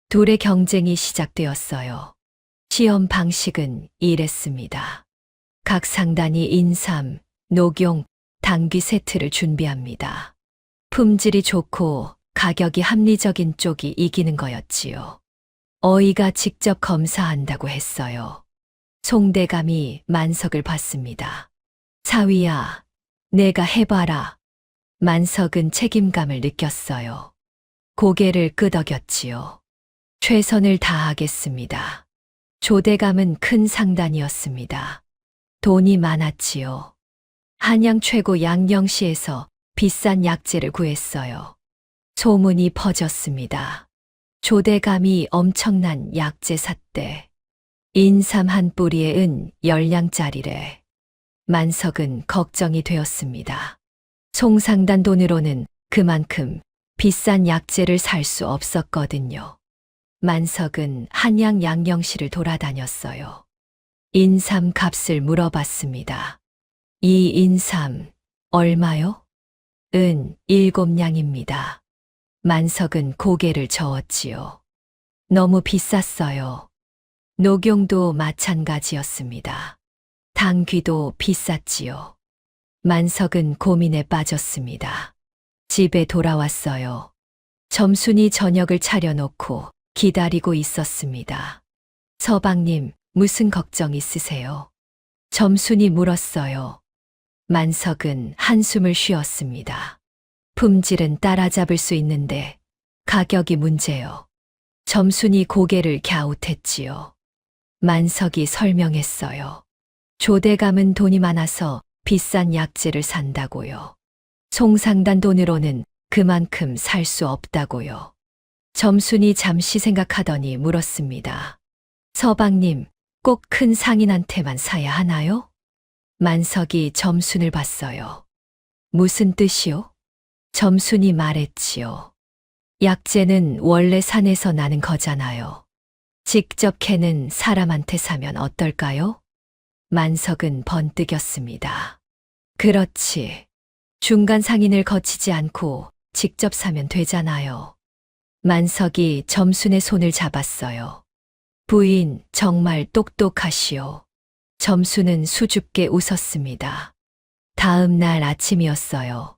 둘의 경쟁이 시작되었어요. 시험 방식은 이랬습니다. 각 상단이 인삼, 녹용, 당귀 세트를 준비합니다. 품질이 좋고 가격이 합리적인 쪽이 이기는 거였지요. 어이가 직접 검사한다고 했어요. 송대감이 만석을 봤습니다. 사위야, 내가 해봐라. 만석은 책임감을 느꼈어요. 고개를 끄덕였지요. 최선을 다하겠습니다. 조대감은 큰 상단이었습니다. 돈이 많았지요. 한양 최고 양령시에서 비싼 약재를 구했어요. 소문이 퍼졌습니다. 조대감이 엄청난 약재 샀대. 인삼 한 뿌리에 은 10량짜리래. 만석은 걱정이 되었습니다. 송상단 돈으로는 그만큼 비싼 약재를 살 수 없었거든요. 만석은 한양 양령시를 돌아다녔어요. 인삼 값을 물어봤습니다. 이 인삼 얼마요? 은 7량입니다. 만석은 고개를 저었지요. 너무 비쌌어요. 녹용도 마찬가지였습니다. 당귀도 비쌌지요. 만석은 고민에 빠졌습니다. 집에 돌아왔어요. 점순이 저녁을 차려놓고 기다리고 있었습니다. 서방님, 무슨 걱정 있으세요? 점순이 물었어요. 만석은 한숨을 쉬었습니다. 품질은 따라잡을 수 있는데 가격이 문제요. 점순이 고개를 갸웃했지요. 만석이 설명했어요. 조대감은 돈이 많아서 비싼 약재를 산다고요. 송상단 돈으로는 그만큼 살 수 없다고요. 점순이 잠시 생각하더니 물었습니다. 서방님, 꼭 큰 상인한테만 사야 하나요? 만석이 점순을 봤어요. 무슨 뜻이요? 점순이 말했지요. 약재는 원래 산에서 나는 거잖아요. 직접 캐는 사람한테 사면 어떨까요? 만석은 번뜩였습니다. 그렇지. 중간 상인을 거치지 않고 직접 사면 되잖아요. 만석이 점순의 손을 잡았어요. 부인, 정말 똑똑하시오. 점순은 수줍게 웃었습니다. 다음 날 아침이었어요.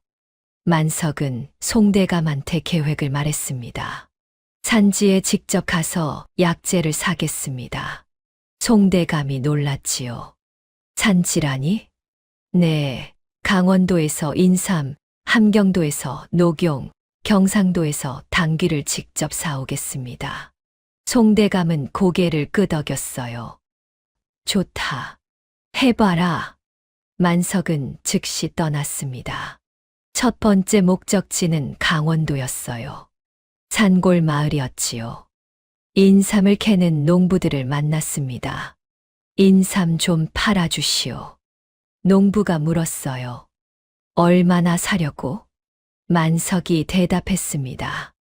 만석은 송대감한테 계획을 말했습니다. 산지에 직접 가서 약재를 사겠습니다. 송대감이 놀랐지요. 산지라니? 네, 강원도에서 인삼, 함경도에서 녹용, 경상도에서 당귀를 직접 사오겠습니다. 송대감은 고개를 끄덕였어요. 좋다. 해봐라. 만석은 즉시 떠났습니다. 첫 번째 목적지는 강원도였어요. 산골 마을이었지요. 인삼을 캐는 농부들을 만났습니다. 인삼 좀 팔아주시오. 농부가 물었어요. 얼마나 사려고? 만석이 대답했습니다.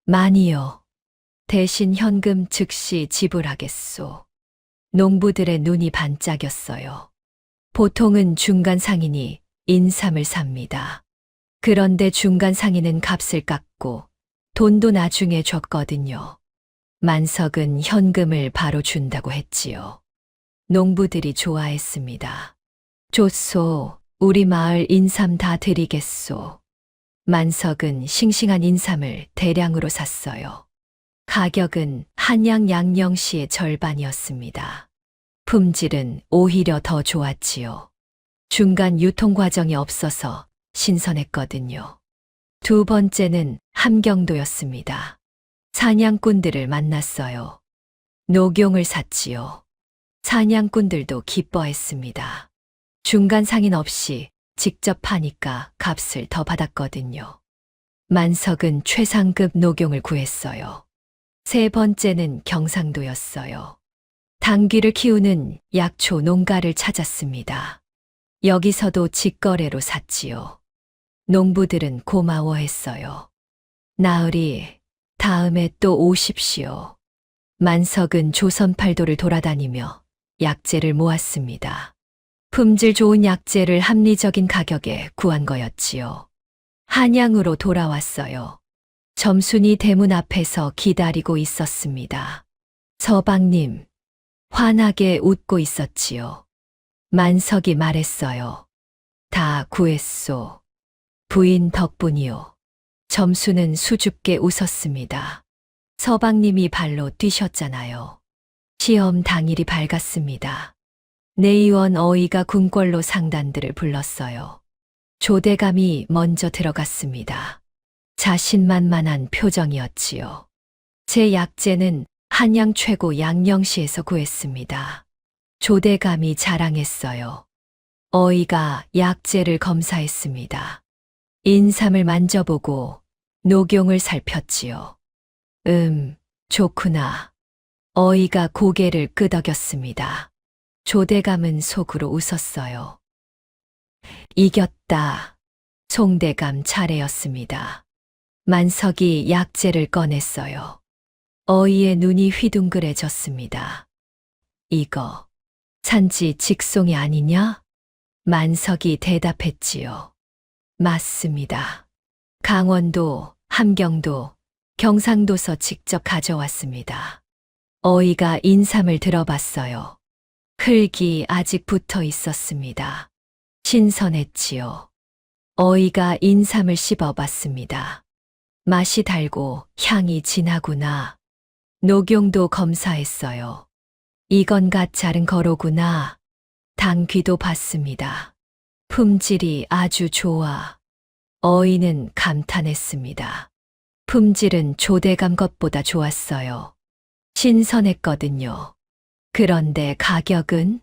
많이요. 대신 현금 즉시 지불하겠소. 농부들의 눈이 반짝였어요. 보통은 중간 상인이 인삼을 삽니다. 그런데 중간 상인은 값을 깎고 돈도 나중에 줬거든요. 만석은 현금을 바로 준다고 했지요. 농부들이 좋아했습니다. 좋소, 우리 마을 인삼 다 드리겠소. 만석은 싱싱한 인삼을 대량으로 샀어요. 가격은 한양 양령시의 절반이었습니다. 품질은 오히려 더 좋았지요. 중간 유통 과정이 없어서 신선했거든요. 두 번째는 함경도였습니다. 사냥꾼들을 만났어요. 녹용을 샀지요. 사냥꾼들도 기뻐했습니다. 중간 상인 없이 직접 파니까 값을 더 받았거든요. 만석은 최상급 녹용을 구했어요. 세 번째는 경상도였어요. 당귀를 키우는 약초 농가를 찾았습니다. 여기서도 직거래로 샀지요. 농부들은 고마워했어요. 나으리, 다음에 또 오십시오. 만석은 조선팔도를 돌아다니며 약재를 모았습니다. 품질 좋은 약재를 합리적인 가격에 구한 거였지요. 한양으로 돌아왔어요. 점순이 대문 앞에서 기다리고 있었습니다. 서방님, 환하게 웃고 있었지요. 만석이 말했어요. 다 구했소. 부인 덕분이요. 점수는 수줍게 웃었습니다. 서방님이 발로 뛰셨잖아요. 시험 당일이 밝았습니다. 내의원 어이가 궁궐로 상단들을 불렀어요. 조대감이 먼저 들어갔습니다. 자신만만한 표정이었지요. 제 약재는 한양 최고 양령시에서 구했습니다. 조대감이 자랑했어요. 어이가 약재를 검사했습니다. 인삼을 만져보고 녹용을 살폈지요. 좋구나. 어이가 고개를 끄덕였습니다. 조대감은 속으로 웃었어요. 이겼다. 송대감 차례였습니다. 만석이 약재를 꺼냈어요. 어이의 눈이 휘둥그레졌습니다. 이거 산지 직송이 아니냐? 만석이 대답했지요. 맞습니다. 강원도, 함경도, 경상도서 직접 가져왔습니다. 어이가 인삼을 들어봤어요. 흙이 아직 붙어 있었습니다. 신선했지요. 어이가 인삼을 씹어봤습니다. 맛이 달고 향이 진하구나. 녹용도 검사했어요. 이건 갓 자른 거로구나. 당귀도 봤습니다. 품질이 아주 좋아. 어이는 감탄했습니다. 품질은 조대감 것보다 좋았어요. 신선했거든요. 그런데 가격은?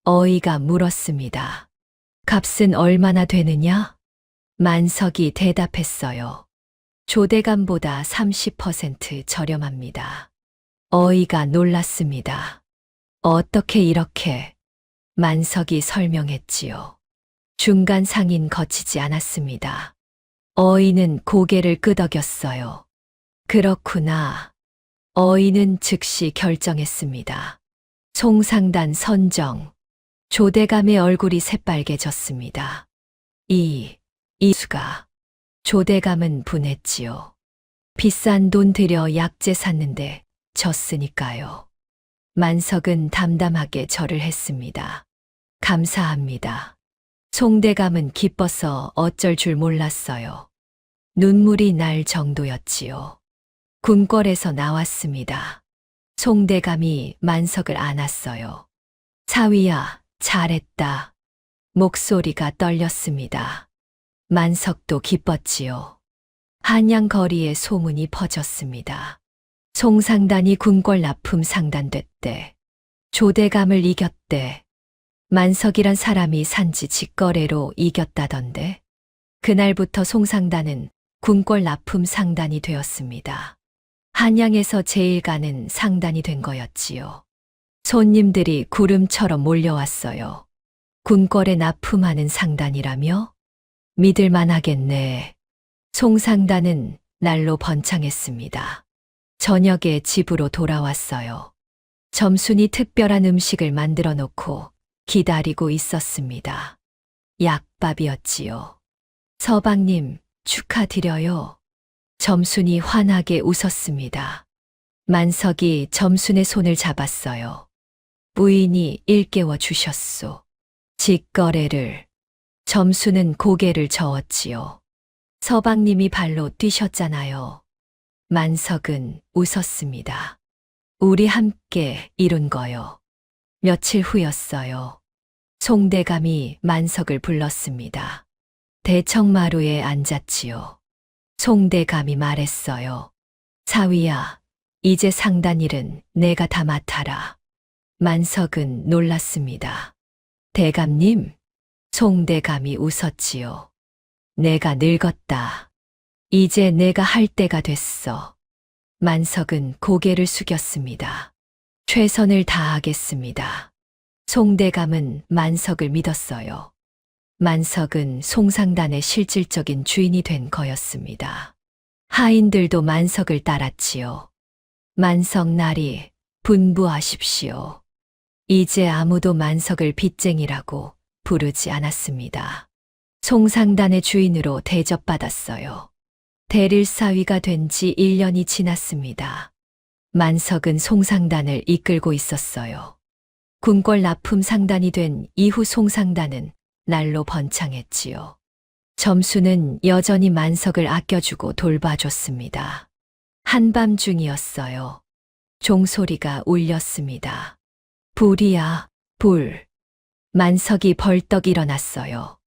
어이가 물었습니다. 값은 얼마나 되느냐? 만석이 대답했어요. 조대감보다 30% 저렴합니다. 어이가 놀랐습니다. 어떻게 이렇게? 만석이 설명했지요. 중간 상인 거치지 않았습니다. 어이는 고개를 끄덕였어요. 그렇구나. 어이는 즉시 결정했습니다. 송상단 선정. 조대감의 얼굴이 새빨개졌습니다. 이수가. 조대감은 분했지요. 비싼 돈 들여 약재 샀는데 졌으니까요. 만석은 담담하게 절을 했습니다. 감사합니다. 송대감은 기뻐서 어쩔 줄 몰랐어요. 눈물이 날 정도였지요. 궁궐에서 나왔습니다. 송대감이 만석을 안았어요. 사위야, 잘했다. 목소리가 떨렸습니다. 만석도 기뻤지요. 한양 거리에 소문이 퍼졌습니다. 송상단이 궁궐 납품 상단됐대. 조대감을 이겼대. 만석이란 사람이 산지 직거래로 이겼다던데. 그날부터 송상단은 궁궐 납품 상단이 되었습니다. 한양에서 제일 가는 상단이 된 거였지요. 손님들이 구름처럼 몰려왔어요. 궁궐에 납품하는 상단이라며? 믿을만 하겠네. 송상단은 날로 번창했습니다. 저녁에 집으로 돌아왔어요. 점순이 특별한 음식을 만들어 놓고 기다리고 있었습니다. 약밥이었지요. 서방님, 축하드려요. 점순이 환하게 웃었습니다. 만석이 점순의 손을 잡았어요. 부인이 일깨워 주셨소. 직거래를. 점순은 고개를 저었지요. 서방님이 발로 뛰셨잖아요. 만석은 웃었습니다. 우리 함께 이룬 거요. 며칠 후였어요. 송대감이 만석을 불렀습니다. 대청마루에 앉았지요. 송대감이 말했어요. 사위야, 이제 상단 일은 내가 다 맡아라. 만석은 놀랐습니다. 대감님, 송대감이 웃었지요. 내가 늙었다. 이제 내가 할 때가 됐어. 만석은 고개를 숙였습니다. 최선을 다하겠습니다. 송대감은 만석을 믿었어요. 만석은 송상단의 실질적인 주인이 된 거였습니다. 하인들도 만석을 따랐지요. 만석나리, 분부하십시오. 이제 아무도 만석을 빚쟁이라고 부르지 않았습니다. 송상단의 주인으로 대접받았어요. 대릴사위가 된 지 1년이 지났습니다. 만석은 송상단을 이끌고 있었어요. 궁궐 납품 상단이 된 이후 송상단은 날로 번창했지요. 점수는 여전히 만석을 아껴주고 돌봐줬습니다. 한밤중이었어요. 종소리가 울렸습니다. 불이야, 불. 만석이 벌떡 일어났어요.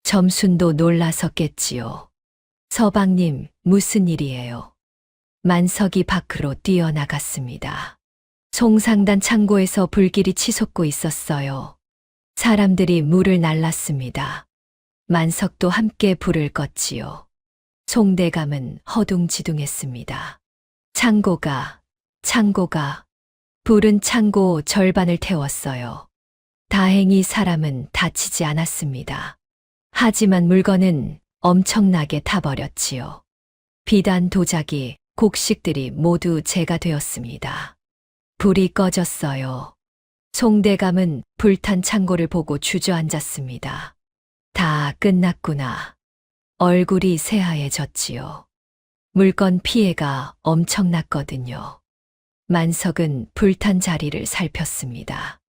점순도 놀라섰겠지요. 서방님, 무슨 일이에요? 만석이 밖으로 뛰어나갔습니다. 송상단 창고에서 불길이 치솟고 있었어요. 사람들이 물을 날랐습니다. 만석도 함께 불을 껐지요. 송대감은 허둥지둥했습니다. 창고가, 불은 창고 절반을 태웠어요. 다행히 사람은 다치지 않았습니다. 하지만 물건은 엄청나게 타버렸지요. 비단, 도자기, 곡식들이 모두 재가 되었습니다. 불이 꺼졌어요. 송대감은 불탄 창고를 보고 주저앉았습니다. 다 끝났구나. 얼굴이 새하얘졌지요. 물건 피해가 엄청났거든요. 만석은 불탄 자리를 살폈습니다.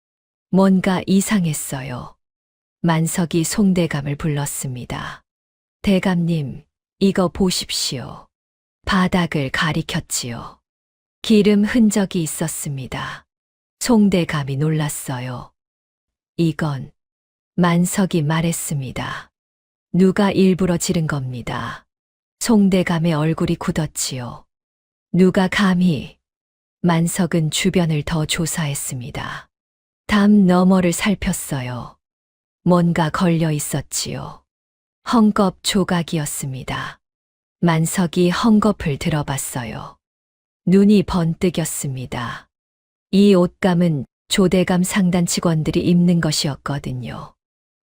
뭔가 이상했어요. 만석이 송대감을 불렀습니다. 대감님, 이거 보십시오. 바닥을 가리켰지요. 기름 흔적이 있었습니다. 송대감이 놀랐어요. 이건 만석이 말했습니다. 누가 일부러 지른 겁니다. 송대감의 얼굴이 굳었지요. 누가 감히? 만석은 주변을 더 조사했습니다. 담 너머를 살폈어요. 뭔가 걸려 있었지요. 헝겊 조각이었습니다. 만석이 헝겊을 들어봤어요. 눈이 번뜩였습니다. 이 옷감은 조대감 상단 직원들이 입는 것이었거든요.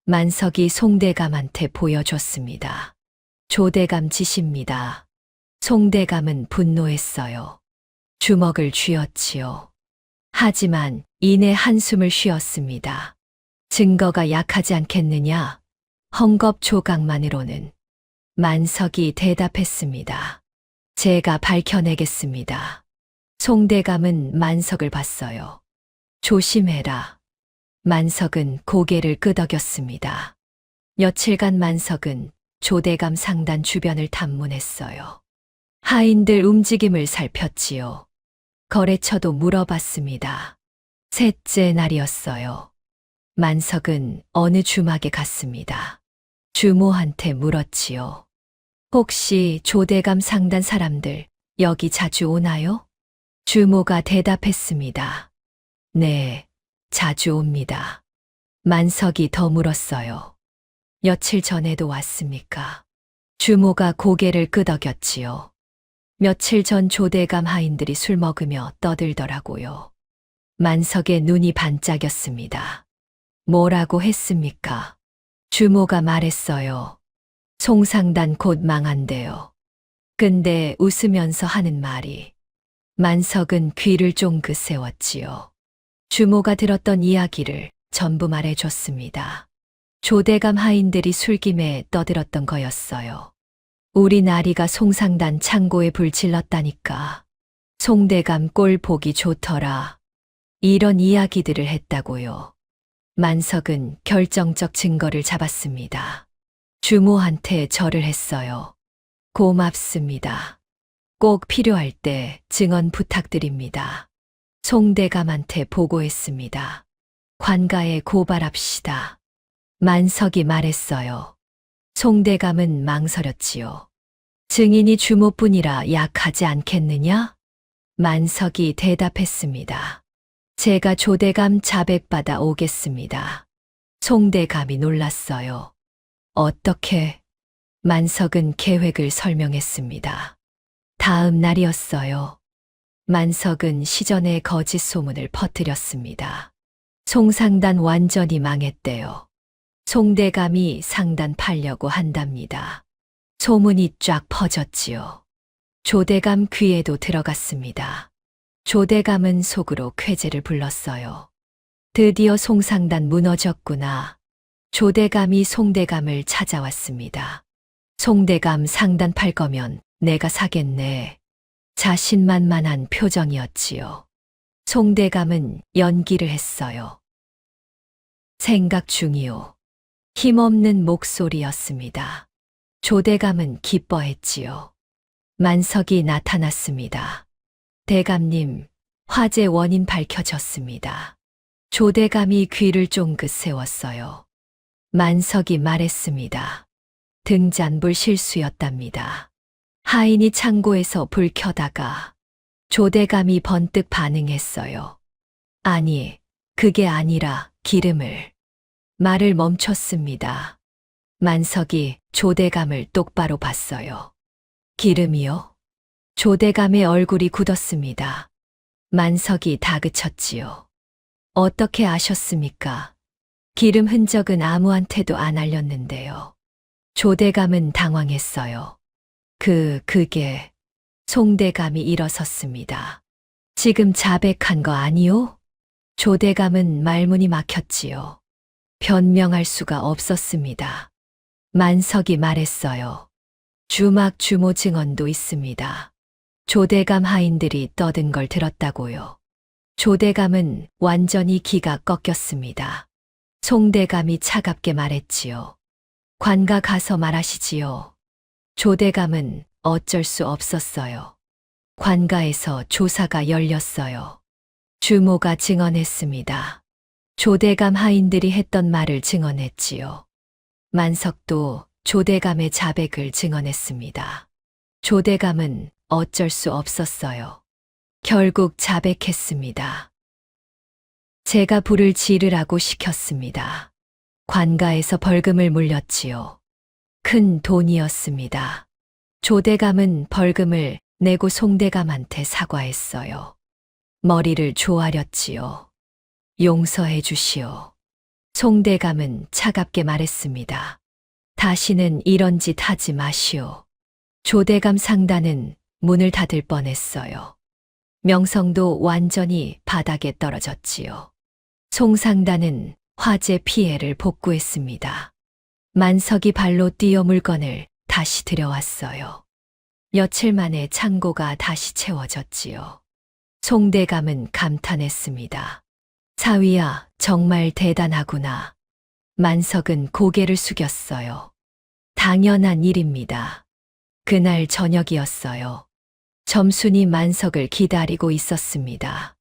만석이 송대감한테 보여줬습니다. 조대감 짓입니다. 송대감은 분노했어요. 주먹을 쥐었지요. 하지만 이내 한숨을 쉬었습니다. 증거가 약하지 않겠느냐? 헝겊 조각만으로는. 만석이 대답했습니다. 제가 밝혀내겠습니다. 송대감은 만석을 봤어요. 조심해라. 만석은 고개를 끄덕였습니다. 며칠간 만석은 조대감 상단 주변을 탐문했어요. 하인들 움직임을 살폈지요. 거래처도 물어봤습니다. 셋째 날이었어요. 만석은 어느 주막에 갔습니다. 주모한테 물었지요. 혹시 조대감 상단 사람들 여기 자주 오나요? 주모가 대답했습니다. 네, 자주 옵니다. 만석이 더 물었어요. 며칠 전에도 왔습니까? 주모가 고개를 끄덕였지요. 며칠 전 조대감 하인들이 술 먹으며 떠들더라고요. 만석의 눈이 반짝였습니다. 뭐라고 했습니까? 주모가 말했어요. 송상단 곧 망한대요. 근데 웃으면서 하는 말이. 만석은 귀를 쫑긋 세웠지요. 주모가 들었던 이야기를 전부 말해줬습니다. 조대감 하인들이 술김에 떠들었던 거였어요. 우리 나리가 송상단 창고에 불 질렀다니까. 송대감 꼴 보기 좋더라. 이런 이야기들을 했다고요. 만석은 결정적 증거를 잡았습니다. 주모한테 절을 했어요. 고맙습니다. 꼭 필요할 때 증언 부탁드립니다. 송대감한테 보고했습니다. 관가에 고발합시다. 만석이 말했어요. 송대감은 망설였지요. 증인이 주모뿐이라 약하지 않겠느냐? 만석이 대답했습니다. 제가 조대감 자백받아 오겠습니다. 송대감이 놀랐어요. 어떻게? 만석은 계획을 설명했습니다. 다음 날이었어요. 만석은 시전에 거짓 소문을 퍼뜨렸습니다. 송상단 완전히 망했대요. 송대감이 상단 팔려고 한답니다. 소문이 쫙 퍼졌지요. 조대감 귀에도 들어갔습니다. 조대감은 속으로 쾌재를 불렀어요. 드디어 송상단 무너졌구나. 조대감이 송대감을 찾아왔습니다. 송대감 상단 팔 거면 내가 사겠네. 자신만만한 표정이었지요. 송대감은 연기를 했어요. 생각 중이요. 힘없는 목소리였습니다. 조대감은 기뻐했지요. 만석이 나타났습니다. 대감님, 화재 원인 밝혀졌습니다. 조대감이 귀를 쫑긋 세웠어요. 만석이 말했습니다. 등잔불 실수였답니다. 하인이 창고에서 불 켜다가 조대감이 번뜩 반응했어요. 아니, 그게 아니라 기름을. 말을 멈췄습니다. 만석이 조대감을 똑바로 봤어요. 기름이요? 조대감의 얼굴이 굳었습니다. 만석이 다그쳤지요. 어떻게 아셨습니까? 기름 흔적은 아무한테도 안 알렸는데요. 조대감은 당황했어요. 그게... 송대감이 일어섰습니다. 지금 자백한 거 아니요? 조대감은 말문이 막혔지요. 변명할 수가 없었습니다. 만석이 말했어요. 주막 주모 증언도 있습니다. 조대감 하인들이 떠든 걸 들었다고요. 조대감은 완전히 기가 꺾였습니다. 송대감이 차갑게 말했지요. 관가 가서 말하시지요. 조대감은 어쩔 수 없었어요. 관가에서 조사가 열렸어요. 주모가 증언했습니다. 조대감 하인들이 했던 말을 증언했지요. 만석도 조대감의 자백을 증언했습니다. 조대감은 어쩔 수 없었어요. 결국 자백했습니다. 제가 불을 지르라고 시켰습니다. 관가에서 벌금을 물렸지요. 큰 돈이었습니다. 조대감은 벌금을 내고 송대감한테 사과했어요. 머리를 조아렸지요. 용서해 주시오. 송대감은 차갑게 말했습니다. 다시는 이런 짓 하지 마시오. 조대감 상단은 문을 닫을 뻔했어요. 명성도 완전히 바닥에 떨어졌지요. 송상단은 화재 피해를 복구했습니다. 만석이 발로 뛰어 물건을 다시 들여왔어요. 며칠 만에 창고가 다시 채워졌지요. 송대감은 감탄했습니다. 사위야, 정말 대단하구나. 만석은 고개를 숙였어요. 당연한 일입니다. 그날 저녁이었어요. 점순이 만석을 기다리고 있었습니다.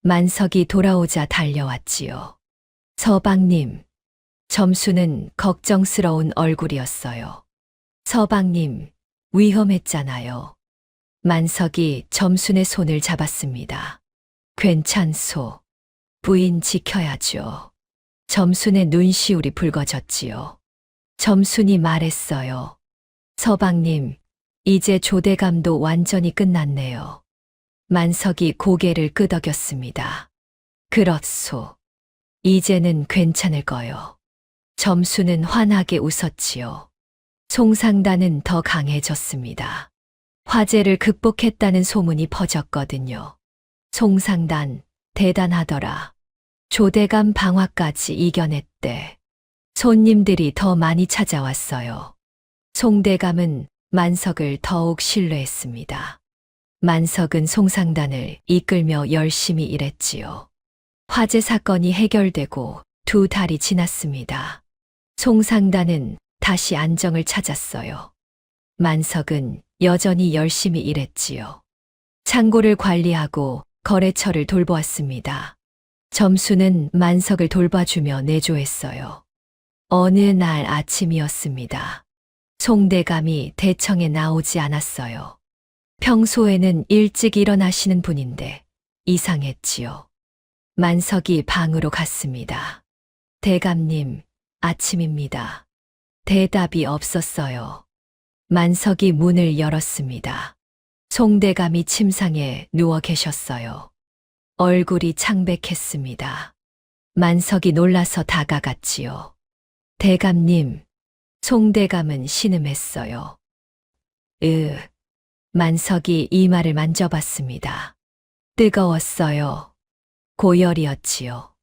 만석이 돌아오자 달려왔지요. 서방님. 점순은 걱정스러운 얼굴이었어요. 서방님, 위험했잖아요. 만석이 점순의 손을 잡았습니다. 괜찮소. 부인 지켜야죠. 점순의 눈시울이 붉어졌지요. 점순이 말했어요. 서방님, 이제 조대감도 완전히 끝났네요. 만석이 고개를 끄덕였습니다. 그렇소. 이제는 괜찮을 거요. 점수는 환하게 웃었지요. 송상단은 더 강해졌습니다. 화재를 극복했다는 소문이 퍼졌거든요. 송상단, 대단하더라. 조대감 방화까지 이겨냈대. 손님들이 더 많이 찾아왔어요. 송대감은 만석을 더욱 신뢰했습니다. 만석은 송상단을 이끌며 열심히 일했지요. 화재 사건이 해결되고 2달이 지났습니다. 송상단은 다시 안정을 찾았어요. 만석은 여전히 열심히 일했지요. 창고를 관리하고 거래처를 돌보았습니다. 점수는 만석을 돌봐주며 내조했어요. 어느 날 아침이었습니다. 송대감이 대청에 나오지 않았어요. 평소에는 일찍 일어나시는 분인데 이상했지요. 만석이 방으로 갔습니다. 대감님, 아침입니다. 대답이 없었어요. 만석이 문을 열었습니다. 송대감이 침상에 누워 계셨어요. 얼굴이 창백했습니다. 만석이 놀라서 다가갔지요. 대감님, 송대감은 신음했어요. 만석이 이마를 만져봤습니다. 뜨거웠어요. 고열이었지요.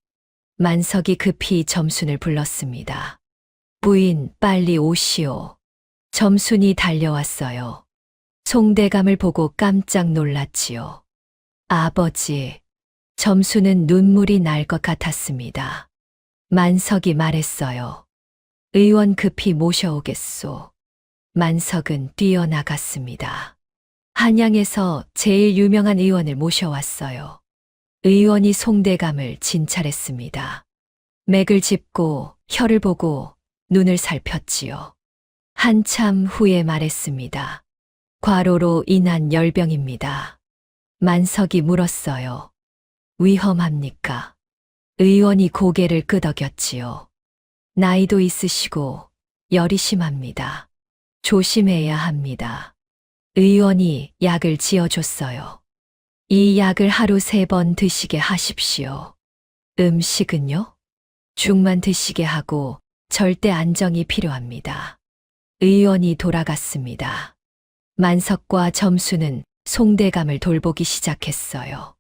만석이 급히 점순을 불렀습니다. 부인, 빨리 오시오. 점순이 달려왔어요. 송대감을 보고 깜짝 놀랐지요. 아버지, 점순은 눈물이 날 것 같았습니다. 만석이 말했어요. 의원 급히 모셔오겠소. 만석은 뛰어나갔습니다. 한양에서 제일 유명한 의원을 모셔왔어요. 의원이 송대감을 진찰했습니다. 맥을 짚고 혀를 보고 눈을 살폈지요. 한참 후에 말했습니다. 과로로 인한 열병입니다. 만석이 물었어요. 위험합니까? 의원이 고개를 끄덕였지요. 나이도 있으시고 열이 심합니다. 조심해야 합니다. 의원이 약을 지어줬어요. 이 약을 하루 3번 드시게 하십시오. 음식은요? 죽만 드시게 하고 절대 안정이 필요합니다. 의원이 돌아갔습니다. 만석과 점순은 송대감을 돌보기 시작했어요.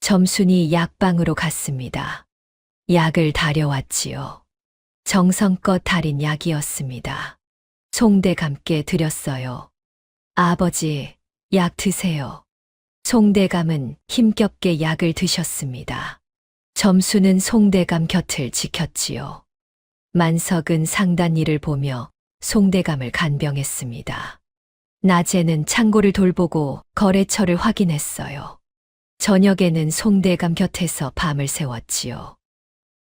점순이 약방으로 갔습니다. 약을 다려왔지요. 정성껏 달인 약이었습니다. 송대감께 드렸어요. 아버지, 약 드세요. 송대감은 힘겹게 약을 드셨습니다. 점순은 송대감 곁을 지켰지요. 만석은 상단 일을 보며 송대감을 간병했습니다. 낮에는 창고를 돌보고 거래처를 확인했어요. 저녁에는 송대감 곁에서 밤을 새웠지요.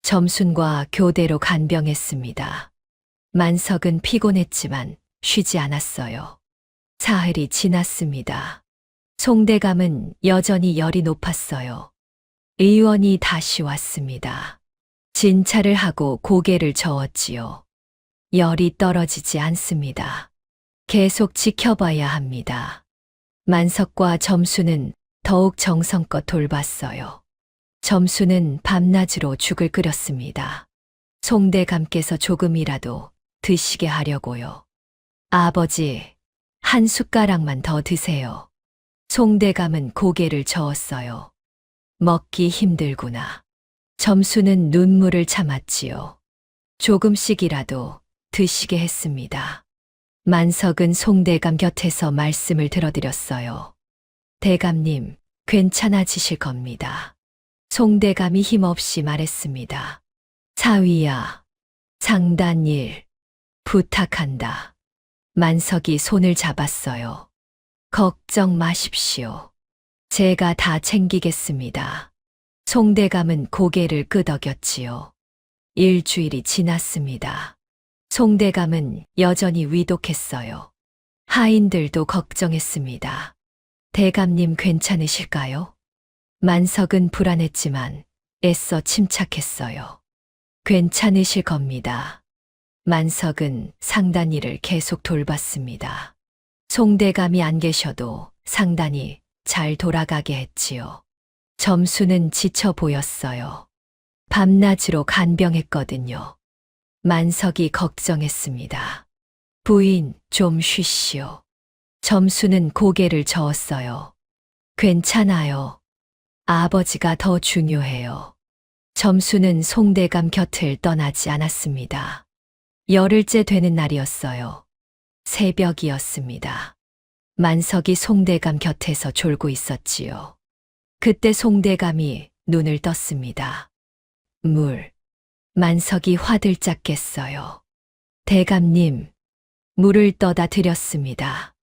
점순과 교대로 간병했습니다. 만석은 피곤했지만 쉬지 않았어요. 사흘이 지났습니다. 송대감은 여전히 열이 높았어요. 의원이 다시 왔습니다. 진찰을 하고 고개를 저었지요. 열이 떨어지지 않습니다. 계속 지켜봐야 합니다. 만석과 점순은 더욱 정성껏 돌봤어요. 점순은 밤낮으로 죽을 끓였습니다. 송대감께서 조금이라도 드시게 하려고요. 아버지, 한 숟가락만 더 드세요. 송대감은 고개를 저었어요. 먹기 힘들구나. 점순은 눈물을 참았지요. 조금씩이라도 드시게 했습니다. 만석은 송대감 곁에서 말씀을 들어드렸어요. 대감님, 괜찮아지실 겁니다. 송대감이 힘없이 말했습니다. 사위야, 상단일, 부탁한다. 만석이 손을 잡았어요. 걱정 마십시오. 제가 다 챙기겠습니다. 송대감은 고개를 끄덕였지요. 일주일이 지났습니다. 송대감은 여전히 위독했어요. 하인들도 걱정했습니다. 대감님 괜찮으실까요? 만석은 불안했지만 애써 침착했어요. 괜찮으실 겁니다. 만석은 상단 일을 계속 돌봤습니다. 송대감이 안 계셔도 상단이 잘 돌아가게 했지요. 점수는 지쳐 보였어요. 밤낮으로 간병했거든요. 만석이 걱정했습니다. 부인, 좀 쉬시오. 점수는 고개를 저었어요. 괜찮아요. 아버지가 더 중요해요. 점수는 송대감 곁을 떠나지 않았습니다. 열흘째 되는 날이었어요. 새벽이었습니다. 만석이 송대감 곁에서 졸고 있었지요. 그때 송대감이 눈을 떴습니다. 물. 만석이 화들짝 깼어요. 대감님, 물을 떠다 드렸습니다.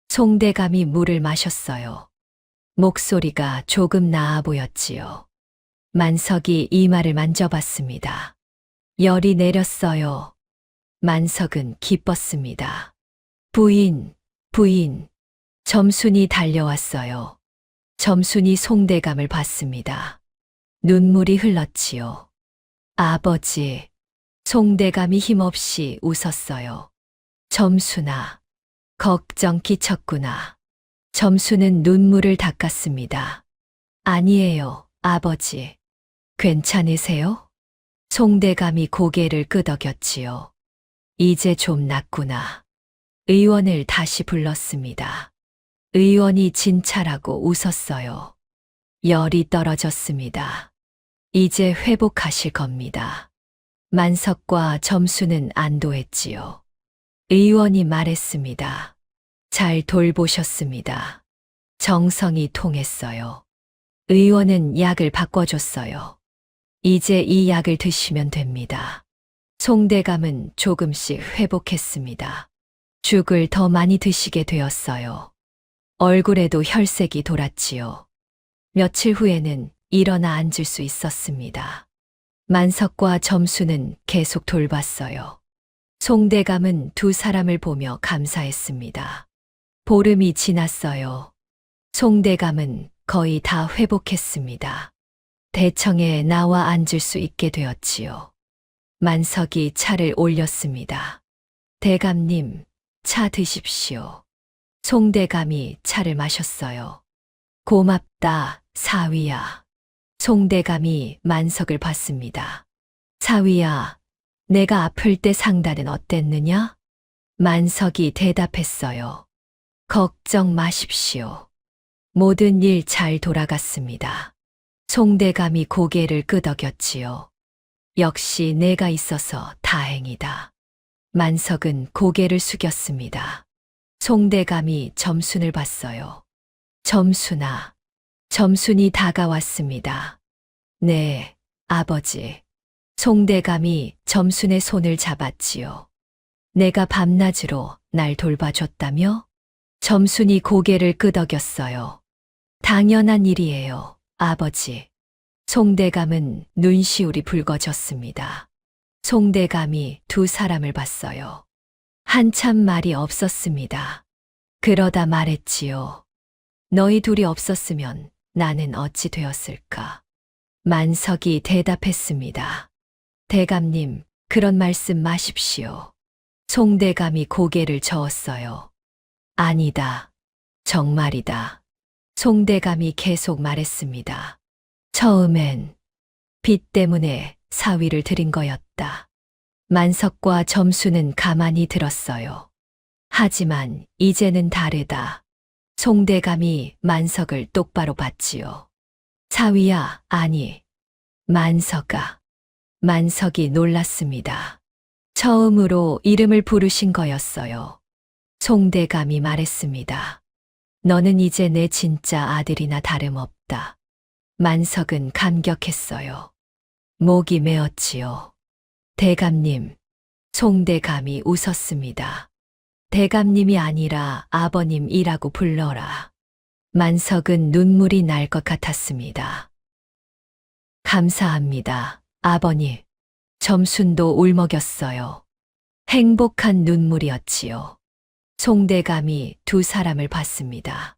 송대감이 물을 마셨어요. 목소리가 조금 나아 보였지요. 만석이 이마를 만져봤습니다. 열이 내렸어요. 만석은 기뻤습니다. 부인, 부인. 점순이 달려왔어요. 점순이 송대감을 봤습니다. 눈물이 흘렀지요. 아버지, 송대감이 힘없이 웃었어요. 점수나, 걱정 끼쳤구나. 점수는 눈물을 닦았습니다. 아니에요, 아버지. 괜찮으세요? 송대감이 고개를 끄덕였지요. 이제 좀 낫구나. 의원을 다시 불렀습니다. 의원이 진찰하고 웃었어요. 열이 떨어졌습니다. 이제 회복하실 겁니다. 만석과 점수는 안도했지요. 의원이 말했습니다. 잘 돌보셨습니다. 정성이 통했어요. 의원은 약을 바꿔줬어요. 이제 이 약을 드시면 됩니다. 송대감은 조금씩 회복했습니다. 죽을 더 많이 드시게 되었어요. 얼굴에도 혈색이 돌았지요. 며칠 후에는 일어나 앉을 수 있었습니다. 만석과 점수는 계속 돌봤어요. 송대감은 두 사람을 보며 감사했습니다. 보름이 지났어요. 송대감은 거의 다 회복했습니다. 대청에 나와 앉을 수 있게 되었지요. 만석이 차를 올렸습니다. 대감님, 차 드십시오. 송대감이 차를 마셨어요. 고맙다, 사위야. 송대감이 만석을 봤습니다. 사위야, 내가 아플 때 상달은 어땠느냐? 만석이 대답했어요. 걱정 마십시오. 모든 일 잘 돌아갔습니다. 송대감이 고개를 끄덕였지요. 역시 내가 있어서 다행이다. 만석은 고개를 숙였습니다. 송대감이 점순을 봤어요. 점순아, 점순이 다가왔습니다. 네, 아버지. 송대감이 점순의 손을 잡았지요. 내가 밤낮으로 날 돌봐줬다며? 점순이 고개를 끄덕였어요. 당연한 일이에요, 아버지. 송대감은 눈시울이 붉어졌습니다. 송대감이 두 사람을 봤어요. 한참 말이 없었습니다. 그러다 말했지요. 너희 둘이 없었으면 나는 어찌 되었을까? 만석이 대답했습니다. 대감님, 그런 말씀 마십시오. 송대감이 고개를 저었어요. 아니다. 정말이다. 송대감이 계속 말했습니다. 처음엔 빚 때문에 사위를 들인 거였다. 만석과 점수는 가만히 들었어요. 하지만 이제는 다르다. 송대감이 만석을 똑바로 봤지요. 사위야, 아니, 만석아. 만석이 놀랐습니다. 처음으로 이름을 부르신 거였어요. 송대감이 말했습니다. 너는 이제 내 진짜 아들이나 다름없다. 만석은 감격했어요. 목이 메었지요. 대감님, 송대감이 웃었습니다. 대감님이 아니라 아버님이라고 불러라. 만석은 눈물이 날 것 같았습니다. 감사합니다, 아버님. 점순도 울먹였어요. 행복한 눈물이었지요. 송대감이 두 사람을 봤습니다.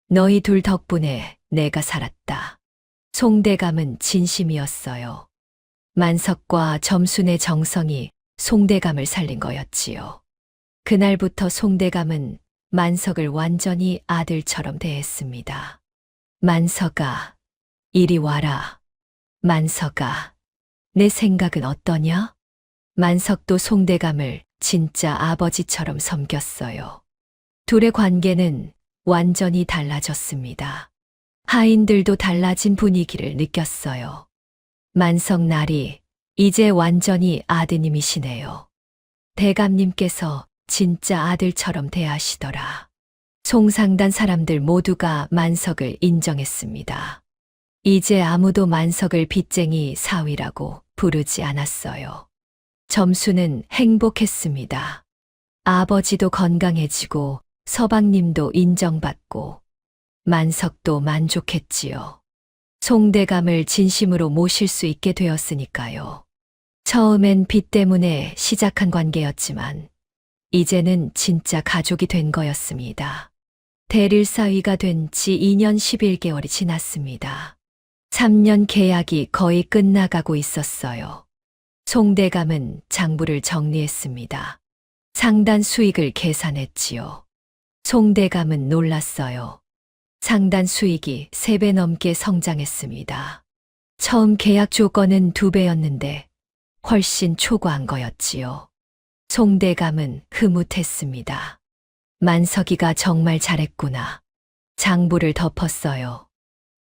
너희 둘 덕분에 내가 살았다. 송대감은 진심이었어요. 만석과 점순의 정성이 송대감을 살린 거였지요. 그날부터 송대감은 만석을 완전히 아들처럼 대했습니다. 만석아, 이리 와라. 만석아, 내 생각은 어떠냐? 만석도 송대감을 진짜 아버지처럼 섬겼어요. 둘의 관계는 완전히 달라졌습니다. 하인들도 달라진 분위기를 느꼈어요. 만석 날이 이제 완전히 아드님이시네요. 대감님께서 진짜 아들처럼 대하시더라. 송상단 사람들 모두가 만석을 인정했습니다. 이제 아무도 만석을 빚쟁이 사위라고 부르지 않았어요. 점수는 행복했습니다. 아버지도 건강해지고 서방님도 인정받고 만석도 만족했지요. 송대감을 진심으로 모실 수 있게 되었으니까요. 처음엔 빚 때문에 시작한 관계였지만 이제는 진짜 가족이 된 거였습니다. 대릴사위가 된 지 2년 11개월이 지났습니다. 3년 계약이 거의 끝나가고 있었어요. 송대감은 장부를 정리했습니다. 상단 수익을 계산했지요. 송대감은 놀랐어요. 상단 수익이 3배 넘게 성장했습니다. 처음 계약 조건은 2배였는데 훨씬 초과한 거였지요. 송대감은 흐뭇했습니다. 만석이가 정말 잘했구나. 장부를 덮었어요.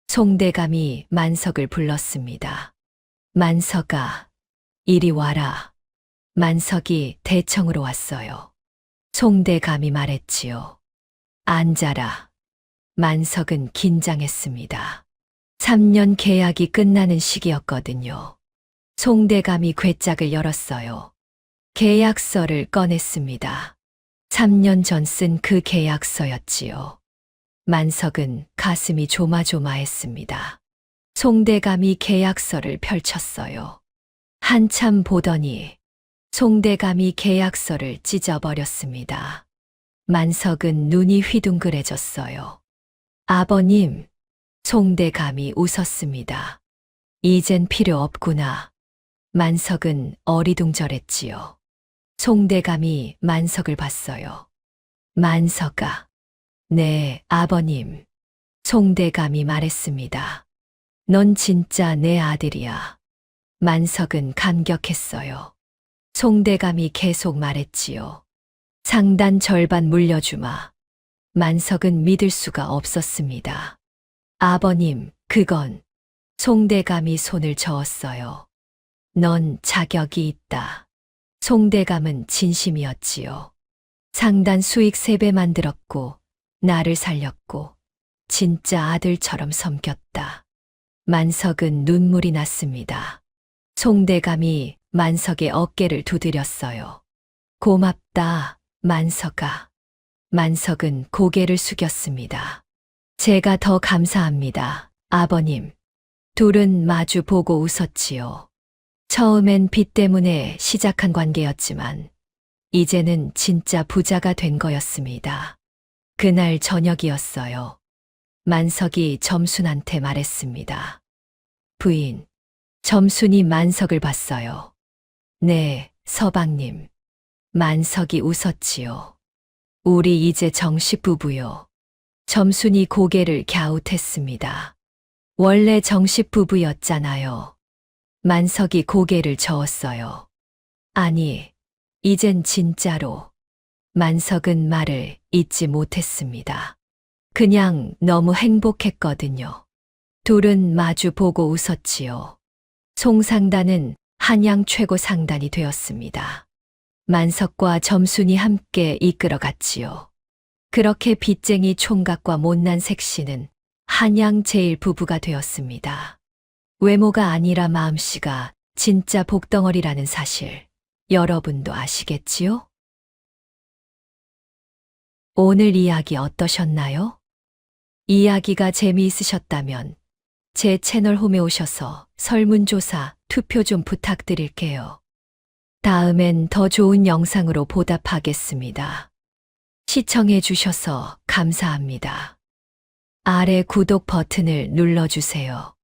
송대감이 만석을 불렀습니다. 만석아, 이리 와라. 만석이 대청으로 왔어요. 송대감이 말했지요. 앉아라. 만석은 긴장했습니다. 3년 계약이 끝나는 시기였거든요. 송대감이 궤짝을 열었어요. 계약서를 꺼냈습니다. 3년 전 쓴 그 계약서였지요. 만석은 가슴이 조마조마했습니다. 송대감이 계약서를 펼쳤어요. 한참 보더니 송대감이 계약서를 찢어버렸습니다. 만석은 눈이 휘둥그레졌어요. 아버님, 송대감이 웃었습니다. 이젠 필요 없구나. 만석은 어리둥절했지요. 송대감이 만석을 봤어요. 만석아. 네, 아버님. 송대감이 말했습니다. 넌 진짜 내 아들이야. 만석은 감격했어요. 송대감이 계속 말했지요. 상단 절반 물려주마. 만석은 믿을 수가 없었습니다. 아버님, 그건. 송대감이 손을 저었어요. 넌 자격이 있다. 송대감은 진심이었지요. 상단 수익 3배 만들었고, 나를 살렸고, 진짜 아들처럼 섬겼다. 만석은 눈물이 났습니다. 송대감이 만석의 어깨를 두드렸어요. 고맙다, 만석아. 만석은 고개를 숙였습니다. 제가 더 감사합니다, 아버님. 둘은 마주 보고 웃었지요. 처음엔 빚 때문에 시작한 관계였지만, 이제는 진짜 부자가 된 거였습니다. 그날 저녁이었어요. 만석이 점순한테 말했습니다. 부인, 점순이 만석을 봤어요. 네, 서방님. 만석이 웃었지요. 우리 이제 정식 부부요. 점순이 고개를 갸웃했습니다. 원래 정식 부부였잖아요. 만석이 고개를 저었어요. 아니, 이젠 진짜로. 만석은 말을 잇지 못했습니다. 그냥 너무 행복했거든요. 둘은 마주 보고 웃었지요. 송상단은 한양 최고 상단이 되었습니다. 만석과 점순이 함께 이끌어갔지요. 그렇게 빚쟁이 총각과 못난 색시는 한양 제일 부부가 되었습니다. 외모가 아니라 마음씨가 진짜 복덩어리라는 사실, 여러분도 아시겠지요? 오늘 이야기 어떠셨나요? 이야기가 재미있으셨다면 제 채널 홈에 오셔서 설문조사 투표 좀 부탁드릴게요. 다음엔 더 좋은 영상으로 보답하겠습니다. 시청해 주셔서 감사합니다. 아래 구독 버튼을 눌러주세요.